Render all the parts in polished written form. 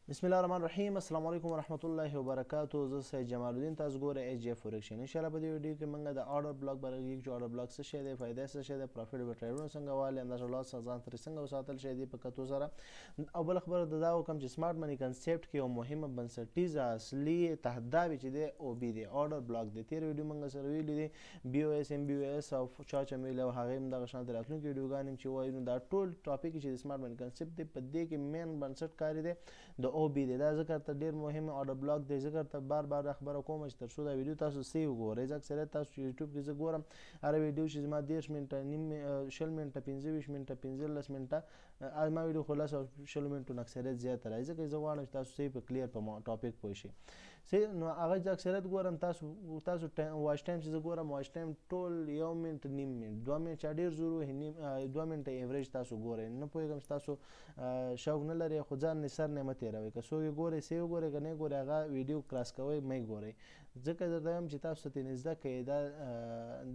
بسم الله الرحمن الرحیم. السلام علیکم ورحمت الله وبرکاتہ. زه سید جمال الدین، تاسو ګوره ایچ جی فورکس. ان شاء الله په دې ویډیو کې موږ د آرډر بلاک برګي چې آرډر بلاک څه شی دی، فائدې څه شی دی، پروفیټ به ټریډونه څنګه والي، اندازه لاس ځان تر څنګه وساتل شي دی په کتو سره. او بل خبره دا وکم چې سمارټ منی کنسپټ کې یو مهمه بنسټیزه اصلي تهداب چې دی او بي دی آرډر بلاک دی. تیر ویډیو موږ سره ویلي دي بي او اس ام بي او اس او چا میل او هغه هم دغه شان راتلونکي ویډیوګان چې وایو دا ټول ټاپک چې د سمارټ منی کنسپټ دی په دې کې مین بنسټ کاری دی د او بي دی. دا ذکر ته ډیر مهم آرډر بلاک دی. ذکر ته بار خبره کوم چې تر څو دا ویډیو تاسو سیو ګورئ. ځکه اکثریت تاسو یوټیوب کې زه ګورم هر ویډیو چې زما 10 منټه نیم 20 منټه 25 منټه 15 منټه ما ویډیو خلاص 20 منټو اکثریت زیات راځي. ځکه زه غواړم چې تاسو سیو په کلیر په ټاپک پوه شئ. نو هغه چې اکثریت ګورم تاسو واچ ټایم چې زه ګورم واچ ټایم ټول 1 منټ نیم منټ 2 منټ ډیر زورو نیم 2 منټه ایوریج تاسو ګورئ. نه پوهیږم چې تاسو شوق نه لري خو ځان نثر نه مت تیروي. که څوک ګوري سیو ګوري که نه ګوري هغه ویډیو کراس کوي مې ګوري. ځکه درته وایم چې تاسو ته نږدې کوي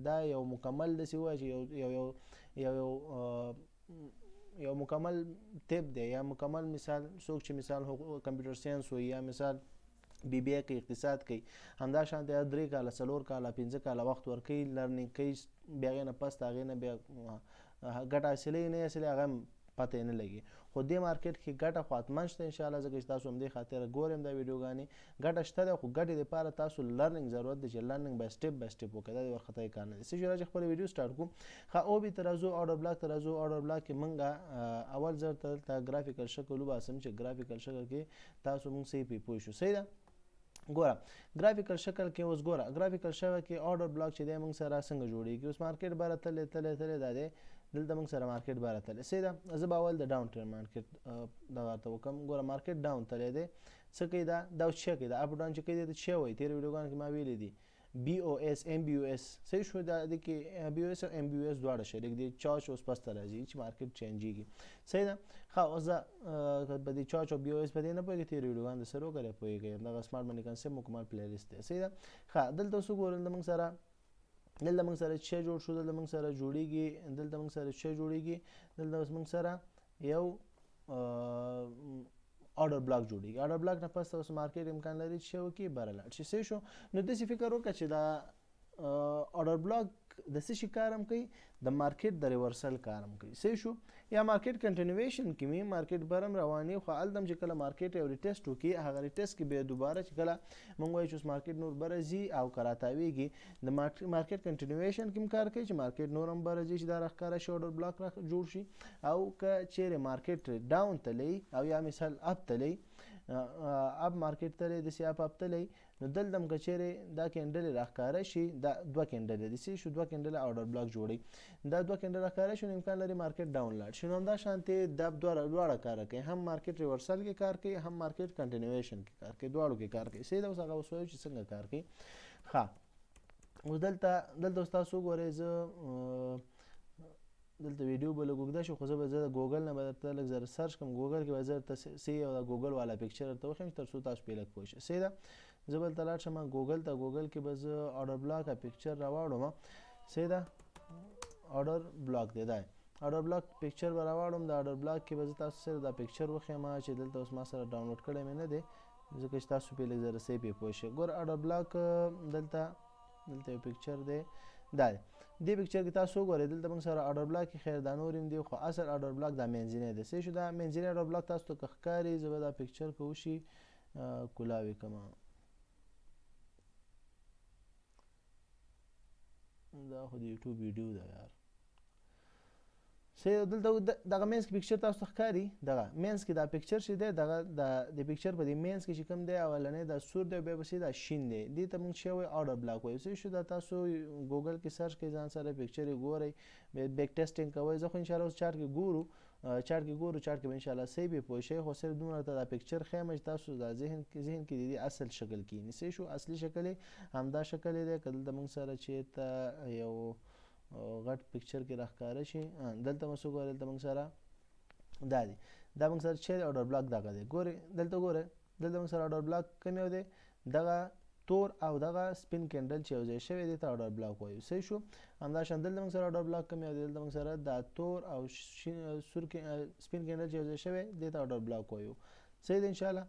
دا یو مکمل داسې وایي چې یو مکمل ټیپ دی یا مکمل مثال. څوک چې مثال کمپیوټر ساينس وي یا مثال بی بی ای کوي، اقتصاد کوي، همدا شانته 3 کاله 4 کاله 15 کاله وخت ورکوي لرنینګ کوي. بیا هغې نه پس د هغې نه بیا ګټه حاصلوي نه حاصلوي هغه پته یې نه لګي. خو دې مارکیټ کې ګټه خو حتما شته انشاءالله. ځکه چې تاسو همدې خاطر ګورم دا ویډیوګانې ګټه شته ده. خو ګټې دپاره تاسو لرنینګ ضرورت دی چې لرنینګ به سټپ بای سټپ وکړئ. دا د وارخطایي کار نه دی. څه چې راځي خپله ویډیو سټارټ کړو. ښه او بي ته راځو، آرډر بلاک ته راځو. آرډر بلاک کې موږ اول ځل ته دلته ګرافیکل شکل وباسم چې ګرافیکل شکل کې تاسو موږ صحیح پې پوه شو. صحیح ده. ګوره ګرافیکل شکل کې اوس ګوره ګرافیکل شکل کې آرډر بلاک چې دی موږ سره څنګه جوړیږي. اوس مارکیټ باره تللی دا دی دلته موږ سره مارکیټ باره تللی. صحیح ده. زه به اول د ډاون ټرین مارکیټ دغه ته وکړم. ګوره مارکیټ ډاون تللی دی. څه کوي دا اوس څه کوي دا اپ ډاون چې کوي دا څه وایي. تېر ویډیوګانو کې ما ویلي دي بي او اس ام بي او اس. صحیح شو. دا د کې بي او اس او ام بي او اس دواړه شي لیک دي چارج اوس پس ته راځي چې مارکیټ چینجيږي. صحیح ده. ښه اوس په دې چارج او بي او اس په دې نه پوهېږي. تېر ویډیوګان د سره وکړی پوهېږئ. دغه سمارټ منی کنسپټ مکمل پلی لیست دی. صحیح ده. ښه دلته اوس وګورئ دلته موږ سره څه جوړ شو. دلته موږ سره جوړیږي دلته موږ سره څه جوړیږي. دلته اوس موږ سره یو آرډر بلاک جوړیږي. آرډر بلاک نه پس اوس مارکیټ امکان لري چې وکړي بره لاړ شي. صحیح شو. نو داسې فکر وکړه چې دا آرډر بلاک د څه شي کار هم کوي، د مارکیټ د ریورسل کار هم کوي. صحیح شو. یا مارکیټ کنټینیویشن کې وي، مارکیټ برم رواني خو هلته هم چې کله مارکیټ یو ریټیسټ وکړي هغه ریټیسټ کې بیا دوباره چې کله موږ وایو چې اوس مارکیټ نور بره ځي او که راتاویږي د مارکیټ کنټینیویشن کې هم کار کوي چې مارکیټ نور هم بره ځي چې دا راښکاره شي آرډر بلاک جوړ شي. او که چیرې مارکیټ ډاون تللی او یا مثال اپ تللی اپ مارکیټ تللی داسې اپ تللی نو دلته هم که چیرې دا کینډلې راښکاره شي دا 2 کینډلې داسې شو 2 کینډلې آرډر بلاک جوړي. دا 2 کینډل راښکاره شي نو امکان لري مارکیټ ډاون لاړ شي. نو همدا شانتې دا دواړه کار کوي. هم مارکیټ ریورسل کې کار کوي هم مارکیټ کنټینیویشن کې کار کوي. دواړو کې کار کوي. صحیح ده. اوس هغه اوس وایو چې څنګه کار کوي. ښه اوس دلته اوس تاسو وګورئ. زه دلته ویډیو به لږ اوږده شي خو زه د ګوګل نه به درته لږ زر سرچ کړم. ګوګل کې به زه درته سی او د ګوګل والا پکچر درته وښیم تر څو تاسو پرې لږ پوه شئ. صحیح ده. زه به دلته لاړ شم ګوګل ته. ګوګل کې به زه آرډر بلاک پکچر راواړم. صحیح ده. آرډر بلاک دی دا آرډر بلاک پکچر به راواړم. د آرډر بلاک کې به زه تاسو سره دا پکچر وښیم چې دلته اوس ما سره ډاونلوډ کړی مې نه دی ځکه چې تاسو پرې لږ زر سی پې پوه شئ. ګوره آرډر بلاک دلته یو پکچر دی دا دی. دې پکچر کې تاسو وګورئ دلته موږ سره آرډر بلاک کې خیر دا نور هم دی خو اصل آرډر بلاک دا منځنی دی. صحیح شو. دا منځنی آرډر بلاک تاسو ته که ښکاري زه به دا پکچر که وشي کولاوي کړم. دا خو د یوټیوب ویډیو ده یار. صحیح. دلته دغه مینس کې پکچر تاسو ته ښکاري. دغه مینس کې دا پکچر چې دی دغه د پکچر په دې مینس کې چې کوم دی اولنی دا سور دی بیا پسې دا شین دی. دې ته موږ څه وایو آرډر بلاک وایو. صحیح شو. دا تاسو ګوګل کې سرچ کوئ ځان سره پکچر یې ګورئ بیک ټیسټینګ کوئ. زه خو انشاءالله اوس چارټ کې ګورو چارټ کې به انشاءالله صحیح به پوه شئ. خو صرف دومره ته دا پکچر ښیم چې تاسو دا ذهن کې د دې اصل شکل کښېني. صحیح شو. اصلي شکل یې همدا شکل یې دی. که دلته موږ سره چېرته یو غټ پکچر کې راښکاره شي دلته مو وګورئ دلته موږ سره دا دی. دا موږ سره چې آرډر بلاک دغه دی. ګورئ دلته موږ سره آرډر بلاک کوم یو دی. دغه تور او دغه سپین کینډل چې یو ځای شوی دی ته آرډر بلاک وایو. صحیح شو. همدا شان دلته موږ سره آرډر بلاک کوم یو دی. دلته موږ سره دا تور او سپین کینډل چې یو ځای شوی دی ته آرډر بلاک وایو. صحیح دی انشاءالله.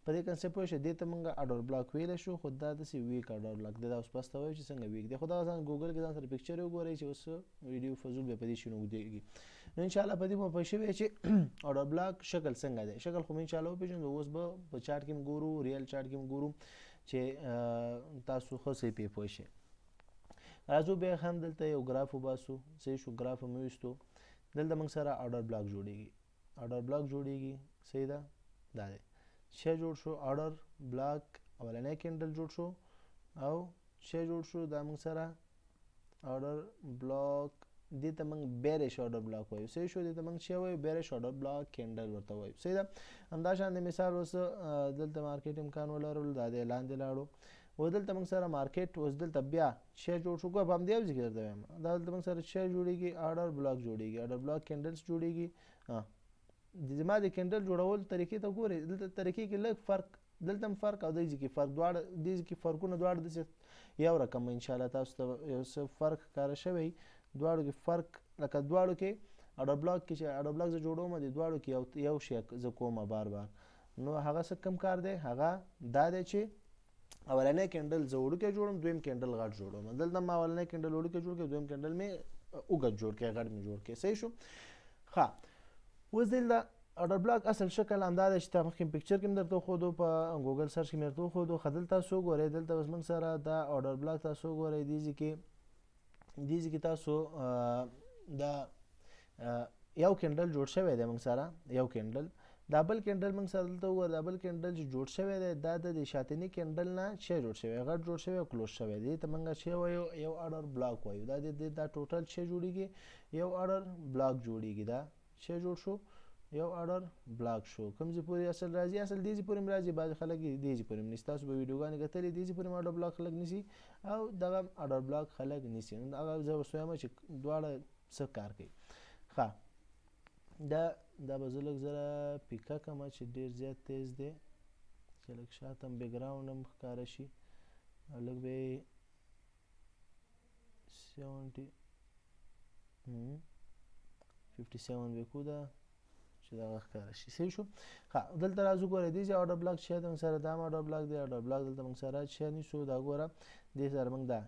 په دې کنسپټ پوه شئ. دې ته موږ اډر بلاک ویلی شو، خو دا داسې ویک اډر بلاک دی. دا اوس بس ته وایو چې څنګه ویک دی. خو دغه ځان ګوګل کې ځان سره پکچر وګورئ چې اوس ویډیو فضول به په دې شي نه اوږدېږي. نو انشاءالله په دې مو پوه شوي چې اډر بلاک شکل څنګه دی. شکل خو مو انشاءالله وپېژنو. اوس به په چاټ کې هم ګورو، ریل چاټ کې هم ګورو چې تاسو ښه څه پې پوه شئ. راځو بیا هم دلته یو ګراف وباسو. صحیح شو، ګراف مو ویستو. دلته موږ سره اډر بلاک جوړیږي. اډر بلاک جوړیږي. صحیح ده، دا دی شی جوړ شو. اډر بلاک اولنی کینډل جوړ شو او شی جوړ شو. دا موږ سره اډر بلاک، دې ته موږ بیریش اډر بلاک وایو. صحیح شو، دې ته موږ شی وایو بیریش اډر بلاک کینډل ورته وایو. صحیح ده. همداشان د مثال اوس دلته مارکیټ امکان ولرلو، دا دی لاندې لاړو. و دلته موږ سره مارکیټ اوس دلته بیا شی جوړ شو. ګوره په همدې یو ځای کې درته وایم، دا دلته موږ سره شی جوړېږي، اډر بلاک جوړېږي، اډر بلاک کینډلز جوړېږي. زما د کینډل جوړول طریقې ته ګورئ، دلته طریقې کې لږ فرق، دلته هم فرق او دې ځای کې فرق، دواړه دې ځای کې فرقونه دواړه داسې یو رقم انشاءالله تاسو ته یو څه فرق ښکاره شوی. دواړو کې فرق، لکه دواړو کې اډر بلاک کې چې اډر بلاک زه جوړوم، د دواړو کې یو شی زه کوم بار بار. نو هغه څه کم کار دی؟ هغه دا دی چې اولنی کینډل زه وړوکی جوړم، دویم کینډل غټ جوړوم. دلته ما اولنی کینډل وړوکی جوړ کړ، دویم کینډل مې اوږد جوړ کړ، غټ مې جوړ کړ. صحیح شو. ښه، اوس دلته اډر بلاک اصل شکل همدا دی چې مخکې پکچر کې مې درته وښودو، په ګوګل سرچ کې مې درته وښودو. ښه، دلته تاسو وګورئ، دلته اوس موږ سره دا اډر بلاک تاسو وګورئ. دې ځای کې تاسو دا یو کینډل جوړ شوی دی موږ سره، یو کینډل. دا بل کینډل موږ سره دلته وګوره، دا بل کینډل چې جوړ شوی دی دا د شاتني کینډل نه شی جوړ شوی، غټ جوړ شوی او کلوز شوی دی. دې ته موږ شی وایو یو اډر بلاک وایو. دا ټوټل شی جوړېږي، یو اډر بلاک جوړېږي. دا شی جوړ شو، یو اډر بلاک شو. کوم ځای پورې اصل راځي؟ اصل دې ځای پورې هم راځي. بعضې خلک یې دې ځای پورې هم نیسي. تاسو به ویډیوګانې کتلې، دې ځای پورې هم اډر بلاک خلک نیسي او دغه اډر بلاک خلک نیسي. نو هغه زه اوس وایم چې دواړه څه کار کوي. ښه، دا به زه لږ زره پیکه کړم چې ډېر زیات تیز دی، چې لږ شاته هم بیکګراونډ هم ښکاره شي. لږ به یې 57 به کړو دا چې دغه ښکاره شي. صحیح شو. ښه، دلته راځو ګوره، دې ځای اډر بلاک شی دی موږ سره، دا هم اډر بلاک دی. اډر بلاک دلته موږ سره شی نیسو. دا ګوره دې سره موږ دا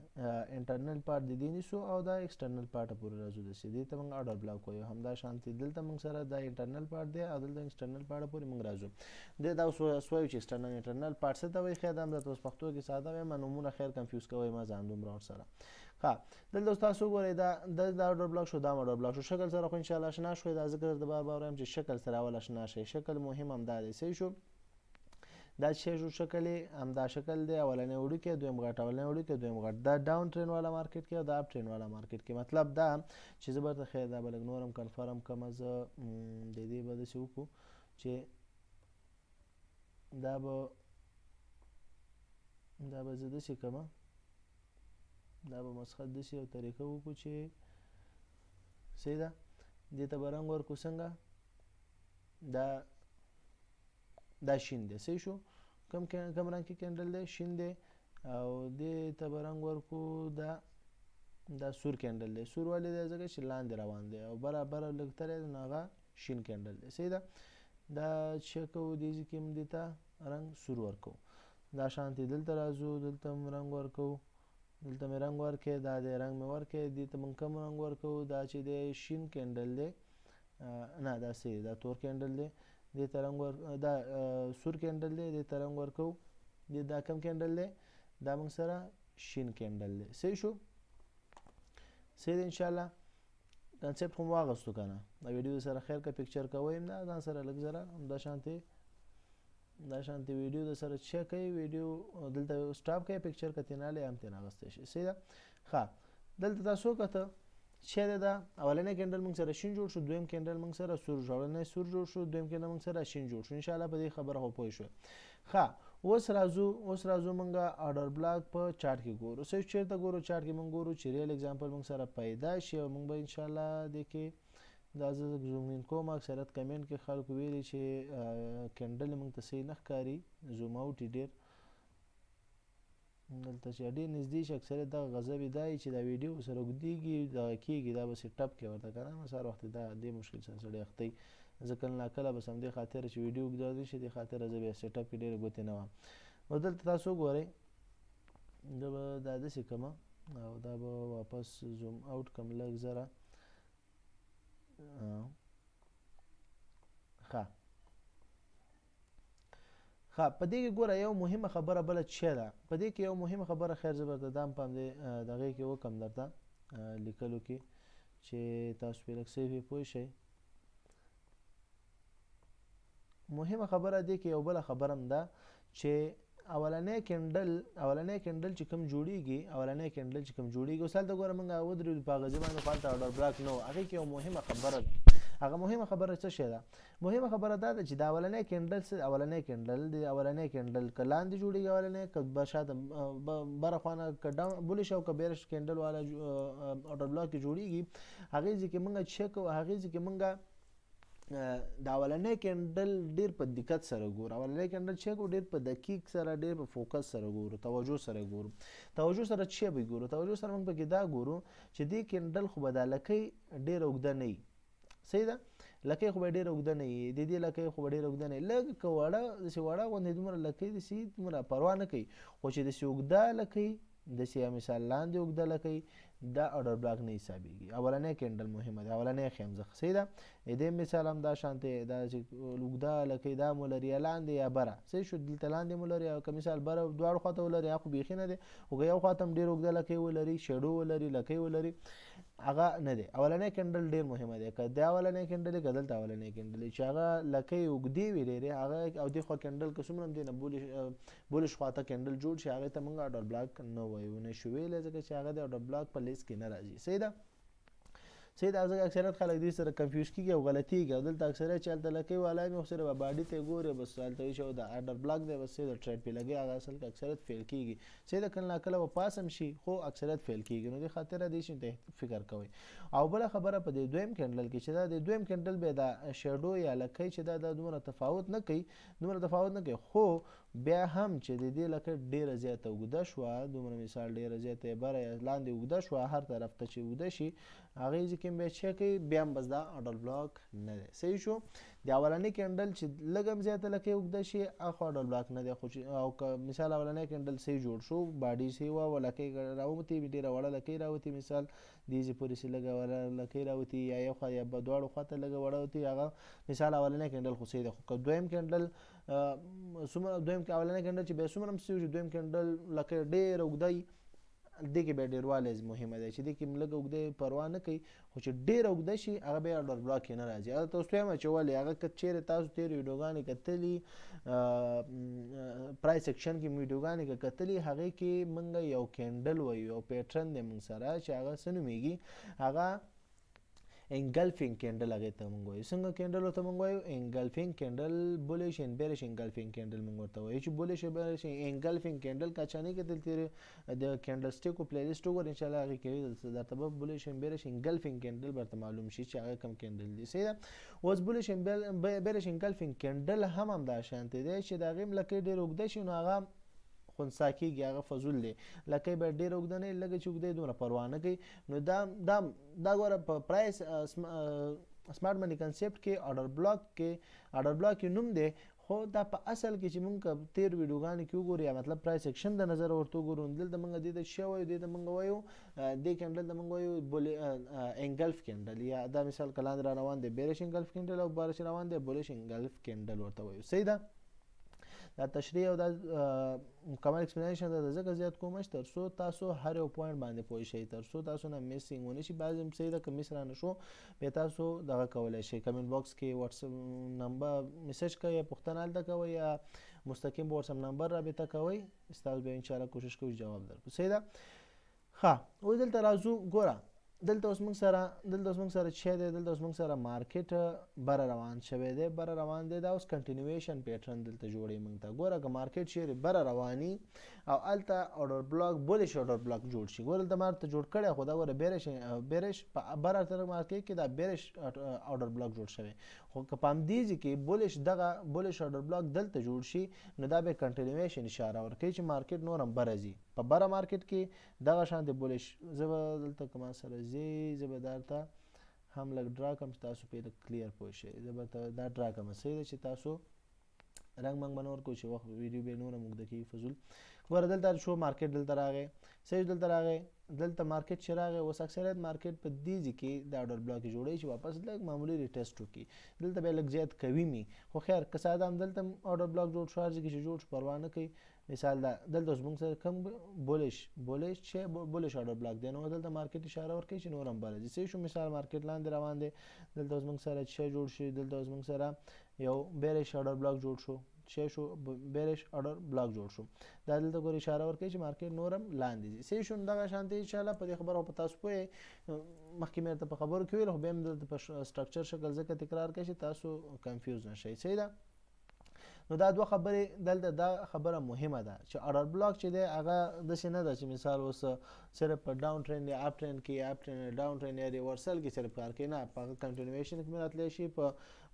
انټرنل پارټ د دې نیسو او دا ایکسټرنل پارټ پورې راځو. داسې دې ته موږ اډر بلاک وایو. همدا شانتي دلته موږ سره دا انټرنل پارټ دی او دلته ایکسټرنل پارټ پورې موږ راځو. دا اوس وایو چې ایکسټرنل انټرنل پارټ څه ته وایي. خیر دا هم درته اوس پښتو کې ساده وایم، نومونه خیر کنفیوز کوئ مه ځان دومره ورسره. ښه، دلته اوس تاسو وګورئ، دا اډر بلاک شو، دا اډر بلاک شو. شکل سره خو انشاءالله اشنا شوئ. دا ځکه درته بار بار وایم چې شکل سره اول اشنا شئ. شکل مهم همدا دی. صحیح شو. دا شی جوړ شکل یې همدا شکل دی، اولنی وړوکی، دویم غټ، اولنی وړوکی، دویم غټ. دا ډاون ټرین والا مارکیټ کې او دا اپ ټرین والا مارکیټ کې. مطلب دا چې زه به درته خیر دا به لږ نور هم کنفرم کړمه. زه د دې به داسې وکړو چې دا به زه داسې کړمه، دا به مسخت داسې یو طریقه وکړو چې صحیح ده. دې ته به رنګ ورکړو څنګه، دا شین دی. صحیح شو. کم رنګ کې کینډل دی؟ شین دی. او دې ته به رنګ ورکړو دا سور کینډل دی. سور ولې دی؟ ځکه چې لاندې روان دی او برابر لږ تلی دی، نو هغه شین کینډل دی. صحیح ده. دا چې کوو دې ځای کې هم دې ته رنګ سور ورکوو. دا شانتي دلته راځو، دلته هم رنګ ورکوو. دلته مې رنګ ورکړی، دا دی رنګ مې ورکړی. دې ته موږ کوم رنګ ورکوو؟ دا چې دی شین کینډل دی، نه دا صحیح دی، دا تور کینډل دی. دې ته رنګ دا سور کینډل دی، دې ته رنګ ورکوو. دا کوم کینډل دی؟ دا موږ سره شین کینډل دی. صحیح شو. صحیح دی. انشاءالله کنسپټ خو مو واغستو که نه؟ دا ویډیو سره خیر که پکچر کوئ هم نه، ځان سره لږ زره دا شانتې ویډیو د سره چیک کوئ. ویډیو دلته سټاپ کوئ، پکچر که ترې نه اخلئ هم ترې اخیستی شئ. صحیح ده. ښه، دلته تاسو وکته چې دا اولنی کینډل موږ سره شین جوړ شو، دویم کینډل موږ سره سور شو. اولنی سور جوړ شو، دویم کینډل موږ سره شین جوړ شو. انشاءالله په دې خبره خو پوه شوئ. ښه، اوس راځو موږ اډر بلاک په چاټ کې ګورو. صحیح، چېرته ګورو؟ چاټ کې موږ ګورو چې ریل اگزامپل موږ سره پیدا شي او موږ به انشاءالله دې کې دا زه زوم ان کوم. اکثریت کمنټ کې خلکو ویلي چې کینډل موږ ته صحیح نه ښکاري، زوم اوټ یې ډېر دلته چې ډېر نږدې شي. اکثریت دغه غضب یې دا وي چې دا ویډیو سره اوږدېږي، دغه کېږي، دا بسې ټپ کې ورته که نه. سهار وختې دا دې مشکل سره سړی اخته وي. زه کله ناکله بس همدې خاطره چې ویډیو اوږده شي دې خاطره زه بیا سیټ اپ کې ډېرې ګوتې نه وهم. نو دلته تاسو وګورئ زه به دا داسې کړمه او دا به واپس زوم آوټ کړم لږ ذره. ښه په دې کې ګوره یو مهمه خبره بله څه ده، په دې کې یو مهمه خبره خیر زه درته دا هم په همدې دغې کې وکړم درته لیکلو کې چې تاسو پرې لږ څه پوه شئ. مهمه خبره دې کې یو بله خبره هم ده چې اولنی کینډل چې کوم جوړیږي اوس هلته ګوره موږ ودرېدو په هغه ځای باندې خو هلته اورډر بلاک نه و. هغې کې یو مهمه خبره ده. هغه مهمه خبره څه شی ده؟ مهمه خبره دا ده چې د اولنی کینډل که لاندې جوړیږي اولنی که به شاته بره خوانه که بلش او که بیرش کینډل والا اورډر بلاک کې جوړیږي هغې ځای کې موږ چک هغې ځای کې موږ د اولنی کینډل ډېر په دقت سره ګورو. اولنی کینډل چې ګورو ډېر په دقیق سره ډېر په فوکس سره ګورو، توجه سره ګورو. توجه سره څه به ګورو؟ توجه سره موږ پکې دا ګورو چې دې کینډل خو به دا لکۍ ډېره اوږده نه وي. صحیح ده؟ لکۍ خو به ډېره اوږده نه وي، د دې لکۍ خو به ډېره اوږده نه وي. لږ که وړه داسې وړه غوندې دومره لکۍ داسې دومره پروا نه کوي، خو چې داسې اوږده لکۍ داسې مثال لاندې اوږده لکۍ دا اورډر بلاک نه حسابېږي. اولنی کینډل مهمه ده، اولنی خیمزه. صحیح ده؟ دې مثال هم دا شانتې دا چې اوږده لکۍ دا مو لري یا لاندې یا بره. صحیح شو؟ دلته لاندې مو لري او که مثال بره دواړو خواته ولري هغه خو بیخي نه دی، خو که یو خواته هم ډېر اوږده لکۍ ولري، شیډو ولري، لکۍ ولري، هغه نه دی. اولنی کینډل ډېر مهمه دی. که دا اولنی کینډل وي که دلته اولنی کینډل وي چې هغه لکۍ اوږدې وي ډېرې هغه او دې خوا کینډل که څومره هم دی نه بولش خواته کینډل جوړ شي هغې ته موږ اورډر بلاک نه وایو، نه شو ویلی ځکه چې هغه د اورډر بلاک په لیست کې نه راځي. صحیح ده؟ صحیح ده؟ ځکه اکثریت خلک دې سره کنفیوز کېږي او غلطېږي او دلته اکثریت چې هلته لکۍ والا وي خو صرف باډي ته یې ګوري بس هلته وایي چې دا اورډر بلاک دی بس د ټریډ پې لګي هغه اصل کې اکثریت فیل کېږي. صحیح ده؟ کله ناکله به پاس هم شي خو اکثریت فیل کېږي. نو دې خاطره دې شي ته فکر کوئ. او بله خبره په دې دویم کینډل کې چې دا د دویم کینډل بیا دا شیډو یا لکۍ چې دا دومره تفاوت نه کوي خو بیا هم چې د دې لکۍ ډېره زیاته اوږده شوه دومره مثال ډېره زیاته یې بره یا لاندې اوږده شوه هر طرف ته چې اوږده شي هغې ځای کې بیا څه کوي بیا هم بس دا اورډر بلاک نه دی. صحیح شو؟ د اولنی کینډل چې لږ هم زیاته لکۍ اوږده شي هغه خو اورډر بلاک نه دی. خو چې او که مثال اولنی کینډل صحیح جوړ شو باډي صحیح وه او لکۍ راووتې ډېره وړه لکۍ راوتې مثال دې ځای پورې چې لږه وړه لکۍ راوتې یا یو خوا یا دواړو خواته لږه وړه وتې هغه مثال اولنی کینډل خو صحیح دی. خو که دویم کینډل اولنی کینډل چې بیا څومره هم څه وي دویم کینډل لکۍ ډېره اوږده وي دې کې بیا ډېروالی مهمه دی چې دې کې لږ اوږده پروا نه کوي خو چې ډېره اوږده شي هغه بیا اورډر بلاک کې نه راځي. هغه ته اوس وایم چې ولې هغه که چیرې تاسو تېرې ویډیوګانې کتلي پرایس سیکشن کې مې ویډیوګانې که کتلي هغې کې موږ یو کینډل وایو یو پیټرن دی موږ سره چې هغه څه نومېږي هغه انګلفینګ کینډل هغې ته موږ وایو. څنګه کینډل ورته موږ وایو؟ انګلفینګ کینډل بولیش اینډ بیریش انګلفینګ کینډل موږ ورته وایو چې بولیش بیریش انګلفینګ کینډل که چا نه کتل تېرې د کینډل سټیکو پلی لیسټ وګورئ انشاءالله هغې کې درته به بولیش اینډ بیریش انګلفینګ کینډل درته معلوم شي چې هغه کوم کینډل دی. صحیح ده؟ اوس بولیش بیریش انګلفینګ کینډل هم همدا شانتې دی چې د هغې هم لکۍ ډېر اوږده شي نو هغه خنثی کېږي هغه فضول دی. لکۍ باید ډېره اوږده نه وي لږه چې اوږده یې دومره پروا نه کوي. نو دا ګوره په پرایس سمارټ مني کنسپټ کې اورډر بلاک کې نوم دی خو دا په اصل کې چې موږ تېر ویډیوګانې کې وګورو یا مطلب پرایس سیکشن د نظره ورته وګورو دلته موږ دې ته څه وایو؟ دې ته موږ وایو دې کینډل ته موږ وایو انګلف کینډل یا دا مثال که لاندې را روان دی بیریش انګلف کینډل او بارش روان دی بولیش انګلف کینډل ورته وایو. صحیح ده؟ دا تشریح او دا مکمل ایکسپلینیشن دا ځکه زیات کوم چې تر څو تاسو هر یو پوینټ باندې پوه شئ تر څو تاسو نه میسینګ ونه شي. بعضې هم صحیح ده که میس رانه شو بیا تاسو دغه کولی شئ کمنټ باکس کې واتساپ نمبر میسج کوئ یا پوښتنه هلته کوئ یا مستقیم په واتساپ نمبر رابطه کوئ ستاسو بیا انشاءالله کوشش کوو جواب درکړو. صحیح ده؟ ښه اوس دلته راځو ګوره دلته اوس موږ سره څه دی؟ دلته اوس موږ سره مارکیټ بره روان شوی دی دا اوس کنټینیویشن پیټرن دلته جوړوي موږ ته. ګوره که مارکیټ چیرې بره رواني او هلته اورډر بلاک بولیش اورډر بلاک جوړ شي ګوره دلته ما ورته جوړ کړی خو دا ګوره بیریش په بره طرف مارکیټ کې دا بیریش اورډر بلاک جوړ شوی خو که په همدې ځای کې بولیش اورډر بلاک دلته جوړ شي نو دا به کنټینیویشن اشاره ورکوي چې مارکیټ نور هم بره ځي. په بره مارکیټ کې دغه شان د بولیش زه به دلته که ما سره ځي زه به درته هم لږ ډرا کوم چې تاسو پرې لږ کلیر پوه شئ. زه به دا ډرا کوم صحیح ده چې تاسو رنګ منګ به نه ورکوو چې وخت ویډیو به نور هم اوږده کېږي فضول. ګوره دلته شو مارکیټ دلته راغی صحیح دلته راغی دلته مارکیټ چې راغی اوس اکثریت مارکیټ په دې ځای کې د اورډر بلاک جوړوي چې واپس لږ معمولي ریټیسټ وکړي دلته به لږ زیات کوي مي خو خیر که ساده هم دلته اورډر بلاک جوړ شو هر ځای کې چې جوړ شو پروا نه کوي. مثال دا دلته اوس موږ سره کم بولش چې بولش اورډر بلاک دی نو دلته مارکیټ اشاره ورکوي چې نور هم بله ځي صحیح شو. مثال مارکیټ لاندې روان دی دلته اوس موږ سره چې جوړ شي دلته اوس موږ سره یو بیرش اورډر بلاک جوړ شو چې شو بیرش اورډر بلاک جوړ شو دا دلته ګور اشاره ورکوي چې مارکیټ نورم لاندې ځي صحیح شو. دغه شانتي ان شاء الله په دې خبرو په تاسو پوهې مخکې مې ته په خبرو کې ویل خو بیا هم دلته په سټرکچر شکل ځکه تکرار کوي چې تاسو کنفیوز نشئ صحیح ده. نو دا دوه خبرې دلته دا خبره مهمه ده چې اورډر بلاک چې دی هغه داسې نه ده چې مثال اوس صرف په ډاون ټرینډ یا اپ ټرینډ کې اپ ټرینډ ډاون ټرینډ یا ریورسل کې صرف کار کوي نه په کنټینیویشن کې راتلی شي په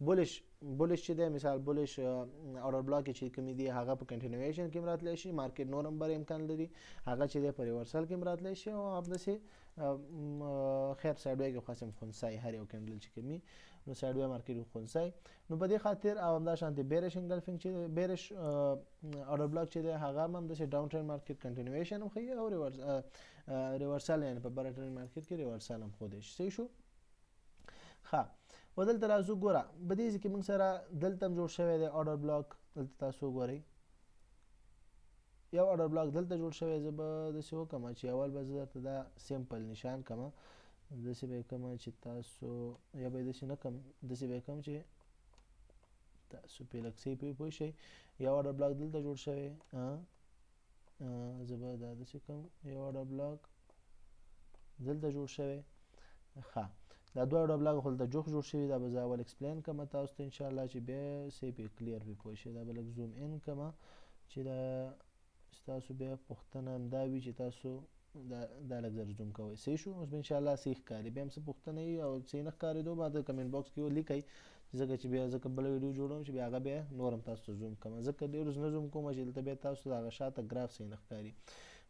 بولش چې دی مثال بولش اورډر بلاک چې کوم دی هغه په کنټینیویشن کې راتلی شي مارکیټ نور هم بر امکان لري هغه چې دی په ریورسل کې راتلی شي او همداسې خیر سایډ وی کې خاصم خنثی هر یو کېندل چې کومي نو سایډ وی مارکیټ خنثی نو په دې خاطر او همدا شانتي بیرش انګلفینګ چې بیرش اورډر بلاک چې دی هغه هم د ډاون ټرینډ مارکیټ کنټینیویشن هم کوي او ریورسل یعنی په بر ټرینډ مارکیټ کې ریورسل هم خو دی صحیح شو. ښه ودلته راځو ګوره په دې کې موږ سره دلته جوړ شوی دی اورډر بلاک دلته تاسو ګورئ یو اورډر بلاک دلته جوړ شوی زه به داسې وکړم چې اول به زه درته دا سیمپل نشان کړم داسې به یې کړم چې تاسو یا به یې داسې نه کړم داسې به یې کړم چې تاسو پرې لږ څه پوه شئ یو اورډر بلاک دلته جوړ شوی زه به دا داسې کړم یو اورډر بلاک دلته جوړ شوی. ښه دا دوه اورډر بلاک خو دلته جوړ شوي دا به زه اول ایکسپلین کړم تاسو ته انشاءالله چې بیا څه پرې کلیر پرې پوه شئ. دا به لږ زوم ان کړم چې دا ستاسو بیا پوښتنه همدا وي چې تاسو دا لږ زر زوم کوئ صحیح شو. اوس به انشاءالله صحیح ښکاري بیا هم څه پوښتنه وي او صحیح نه ښکارېدو به د کمنټ باکس کې ولیکئ ځکه چې بیا زه که بله ویډیو جوړوم چې بیا هغه بیا نور هم تاسو ته زوم کوم ځکه ډېر نه زوم کوم چې دلته بیا تاسو د هغه شاته ګراف صحیح نه ښکاري.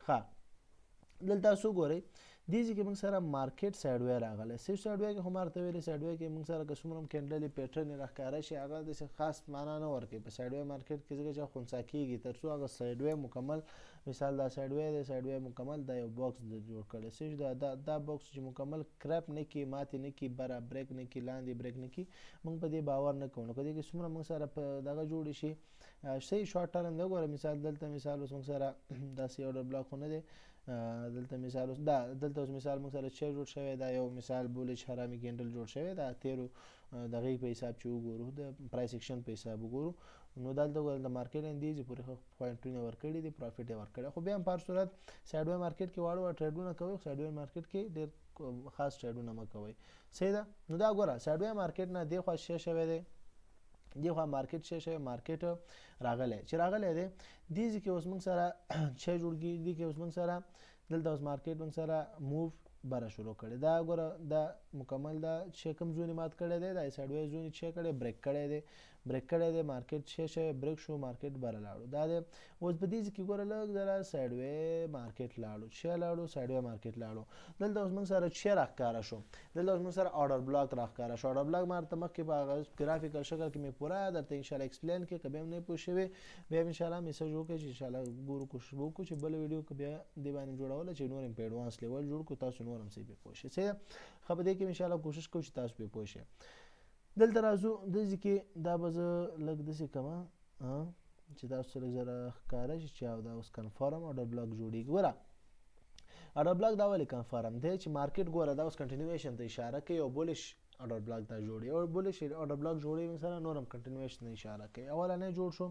ښه دلته تاسو ګورئ دې ځای کې موږ سره مارکیټ سایډ وی راغلی صرف سایډ وی کې خو ما ورته ویلې سایډ وی کې موږ سره که څومره هم کینډلې پیټرن یې راښکاره شي هغه داسې خاص معنا نه ورکوي په سایډ وی مارکیټ کې ځکه چې خنثی کېږي تر څو هغه سایډ وی مکمل مثال دا سایډ وی دی سایډ وی مکمل دا یو باکس جوړ کړی صرف دا باکس چې مکمل کرپ نه کړي ماتې نه کړي بره بریک نه کړي لاندې بریک نه کړي موږ په دې باور نه کوو نو که دې کې څومره موږ سره په دغه جوړې شي صحیح شارټ ټرم دی ګوره مثال دلته مثال اوس موږ سره داسې اورډر بلاک خو نه دی دلته مثال اوس دا دلته اوس مثال موږ سره چې جوړ شوی دا یو مثال بولش حرامي کینډل جوړ شوی دا تیرو دغې په حساب چې وګورو د پرایس ایکشن په حساب وګورو نو دلته ګوره د مارکیټ اندیزې پورې پوینټونه ورکړي دي پروفیټ یې ورکړی خو بیا هم په هر صورت سایډ وی مارکیټ کې واړه ټریډونه کوئ سایډ وی مارکیټ کې ډېر خاص ټریډونه مه کوئ صحیح ده. نو دا ګوره سایډ وی مارکیټ نه دې خوا شی شوی دی دې خوا مارکیټ شی مارکیټ راغلی چې راغلی دی دې ځای کې اوس موږ سره شی جوړ کېږي دې کې اوس موږ سره دلته اوس مارکیټ موږ سره موو بره شروع کړی دا ګوره دا مکمل دا چې کوم زونې مات کړی دی دا سایډ وی زونې چې کړی بریک کړی دی مارکیټ شی بریک شو مارکیټ بره لاړو دا دی اوس په دې ځای کې ګوره لږ ځره سایډ وی مارکیټ لاړو سایډ وی مارکیټ لاړو دلته اوس موږ سره چې راښکاره شو دلته اوس موږ سره اورډر بلاک راښکاره شو اورډر بلاک ما درته مخکې په هغه ګرافیکل شکل کې مې پوره درته انشاءالله ایکسپلین کړي که بیا هم نه پوه شوې بیا هم انشاءالله میسج وکړئ چې انشاءالله ګورو کوشش به وکړو چې بله ویډیو که بیا دې باندې جوړوله چې نور هم په ایډوانس لیول جوړ کړو تاسو نور هم صحیح پرې پوه شئ صحیح ده. ښه په دې کې انشاءالله کوشش کوو چې تاسو پرې پوه شئ. دلته راځو داسې کې دا به زه لږ داسې کوم چې تاسو لږ زره ښکاره شي چې دا اوس کنفارم اورډر بلاک جوړېږي ګوره اورډر بلاک دا ولې کنفارم دی چې مارکیټ ګوره دا اوس کنټینیویشن ته اشاره کوي او بولش اورډر بلاک دا جوړي او بولش اورډر بلاک جوړي مثلا نور هم کنټینیویشن ته اشاره کوي اولنې جوړ شو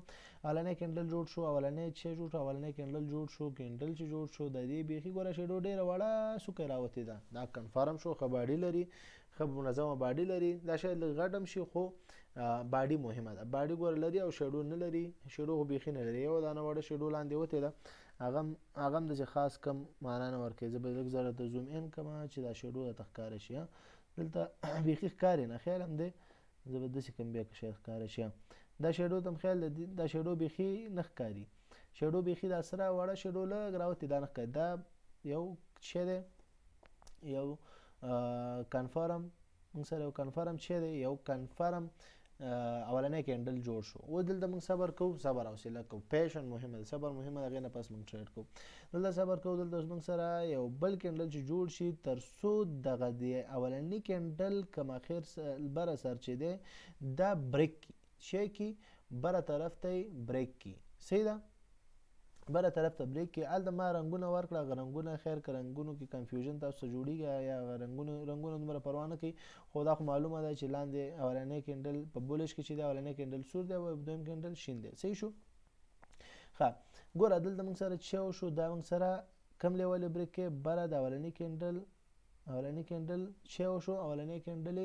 اولنې کینډل جوړ شو اولنې چې جوړ شو اولنې کینډل جوړ شو کینډل چې جوړ شو د دې بیخي ګوره شیډو ډېره وړه سوکه راوتې ده دا کنفارم شو ښه باډي لري ښه منظمه باډي لري دا شاید لږ غټ هم شي خو باډي مهمه ده باډي ګوره لري او شیډو نه لري شیډو خو بیخي نه لري یو دانه وړه شیډو لاندې وتې ده هغه هم داسې خاص کم معنا نه ورکوي زه به لږ زره ته زوم ان کړم چې دا شیډو راته ښکاره شي دلته بیخي ښکاري نه خیال هم دی زه به داسې کوم بیا که شاید ښکاره شي دا شیډو ته هم خیال دی دا شیډو بیخي نه ښکاري شیډو بیخي دا سره وړه شیډو لږ راوتې دا نه ښکاري دا یو شی دی یو کنفارم موږ سره یو کنفرم چې دی یو کنفرم اولنی کینډل جوړ شو. اوس دلته موږ صبر کوو، صبر حوصله کوو، پیشن مهمه ده، صبر مهمه ده، هغې نه پس موږ ټریډ کوو. دلته صبر کوو، دلته اوس موږ سره یو بل کینډل چې جوړ شي تر څو دغه د اولني کینډل کوم اخر بره سر چې دی دا بریک کي، شی کي بره طرف ته یې بریک کي. صحیح ده، بله طرف ته بریک کې. هلته ما رنګونه ورکړه، هغه رنګونه خیر که رنګونو کې کنفیوژن تاسو ته جوړېږي یا رنګونه دومره پروا نه کوي، خو دا خو معلومه ده چې لاندې اولنی کینډل په بولش کې چې دی اولنی کینډل سور دی او دویم کینډل شین دی. صحیح شو. ښه ګوره دلته موږ سره چې وشو دا موږ سره کم لیول بریک کې بره د اولنی کینډل چې وشو اولنی کینډل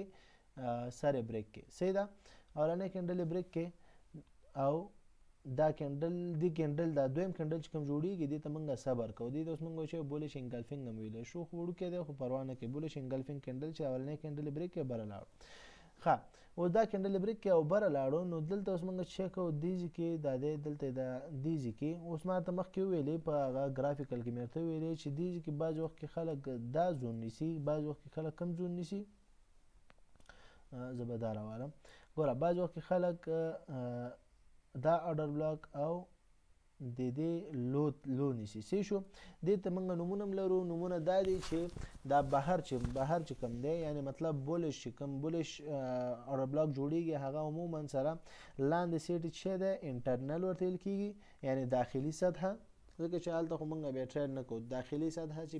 سر بریک کې. صحیح ده، اولنی کینډل بریک کې او دا کینډل دا دویم کینډل چې کوم جوړیږي دې ته موږ صبر کوو. دې ته اوس موږ وایو بولیش انګلفینګ هم ویلی شو، خو وړوکی دی خو پروا نه کوي. بولیش انګلفینګ کینډل چې اولنی کینډل بریک کې بره لاړو. ښه اوس دا کینډل بریک کې او بره لاړو، نو دلته اوس موږ چیک کوو دې ځای کې دا دی، دلته دا دې ځای کې اوس ما ته مخکې وویلې په هغه ګرافیکل کې مې ورته وویلې چې دې ځای کې بعض وخت کې خلک دا زون نیسي، بعض وخت کې خلک کم زون نیسي. زه به دا راوالم. ګوره بعض وخت کې خلک دا اډر بلاک او د دې لو نیسي. صحیح شو. دې ته موږ نومونه هم لرو. نومونه دا دي چې دا بهر چې کوم دی، یعنی مطلب بولش چې کوم بولش اډر بلاک جوړیږي هغه عموما سره لاندې سیټ چې دی انټرنل ورته ویل کیږي، یعنی داخلي سطحه. ځکه چې هلته خو موږ بیا ټریډ نه کوو، داخلي سطحه چې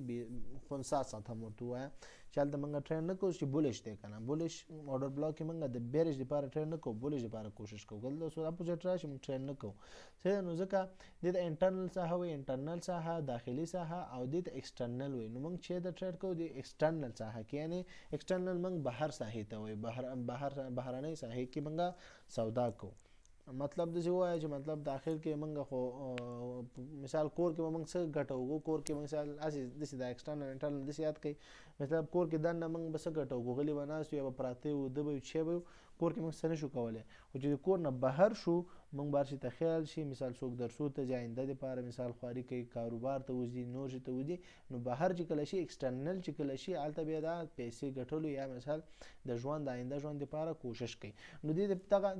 خنثی سطحه مو ورته ووایه چې هلته موږ ټریډ نه کوو چې بولش دی که نه. بولش اډر بلاک کې موږ د بیرج لپاره ټریډ نه کوو، بولش لپاره کوشش کوو. دلته اوس اپوزیټ راشي موږ ټریډ نه کوو. صحیح ده. نو ځکه دې ته انټرنل ساحه وایي، انټرنل ساحه، داخلي ساحه او دې ته ایکسټرنل وایي. نو موږ چې د ټریډ کوو د ایکسټرنل ساحه کې، یعنی ایکسټرنل موږ بهر ساحې ته وایي، بهرنۍ ساحې کې موږ سودا کوو. مطلب داسې ووایه چې مطلب داخل کې موږ خو مثال کور کې به موږ څه ګټه وکړو، کور کې مثال داسې دا ایکسټرنل انټرنل داسې یاد کړئ. مطلب کور کې دننه موږ به څه ګټه وکړو، غلي به ناست یو یا به پراته یو، ده به یو، چې به یو، کور کې موږ څه نه شو کولی. خو چې د کور نه بهر شو موږ بهر شي ته خیال شي، مثال څوک درسو ته ځي آینده دپاره، مثال خواري کوي، کاروبار ته وځي، نور شي ته وځي، نو بهر چې کله شي ایکسټرنل چې کله شي هلته بیا دا پیسې ګټلو یا مثال د ژوند د آینده ژوند دپاره کوشش کوي. نو دې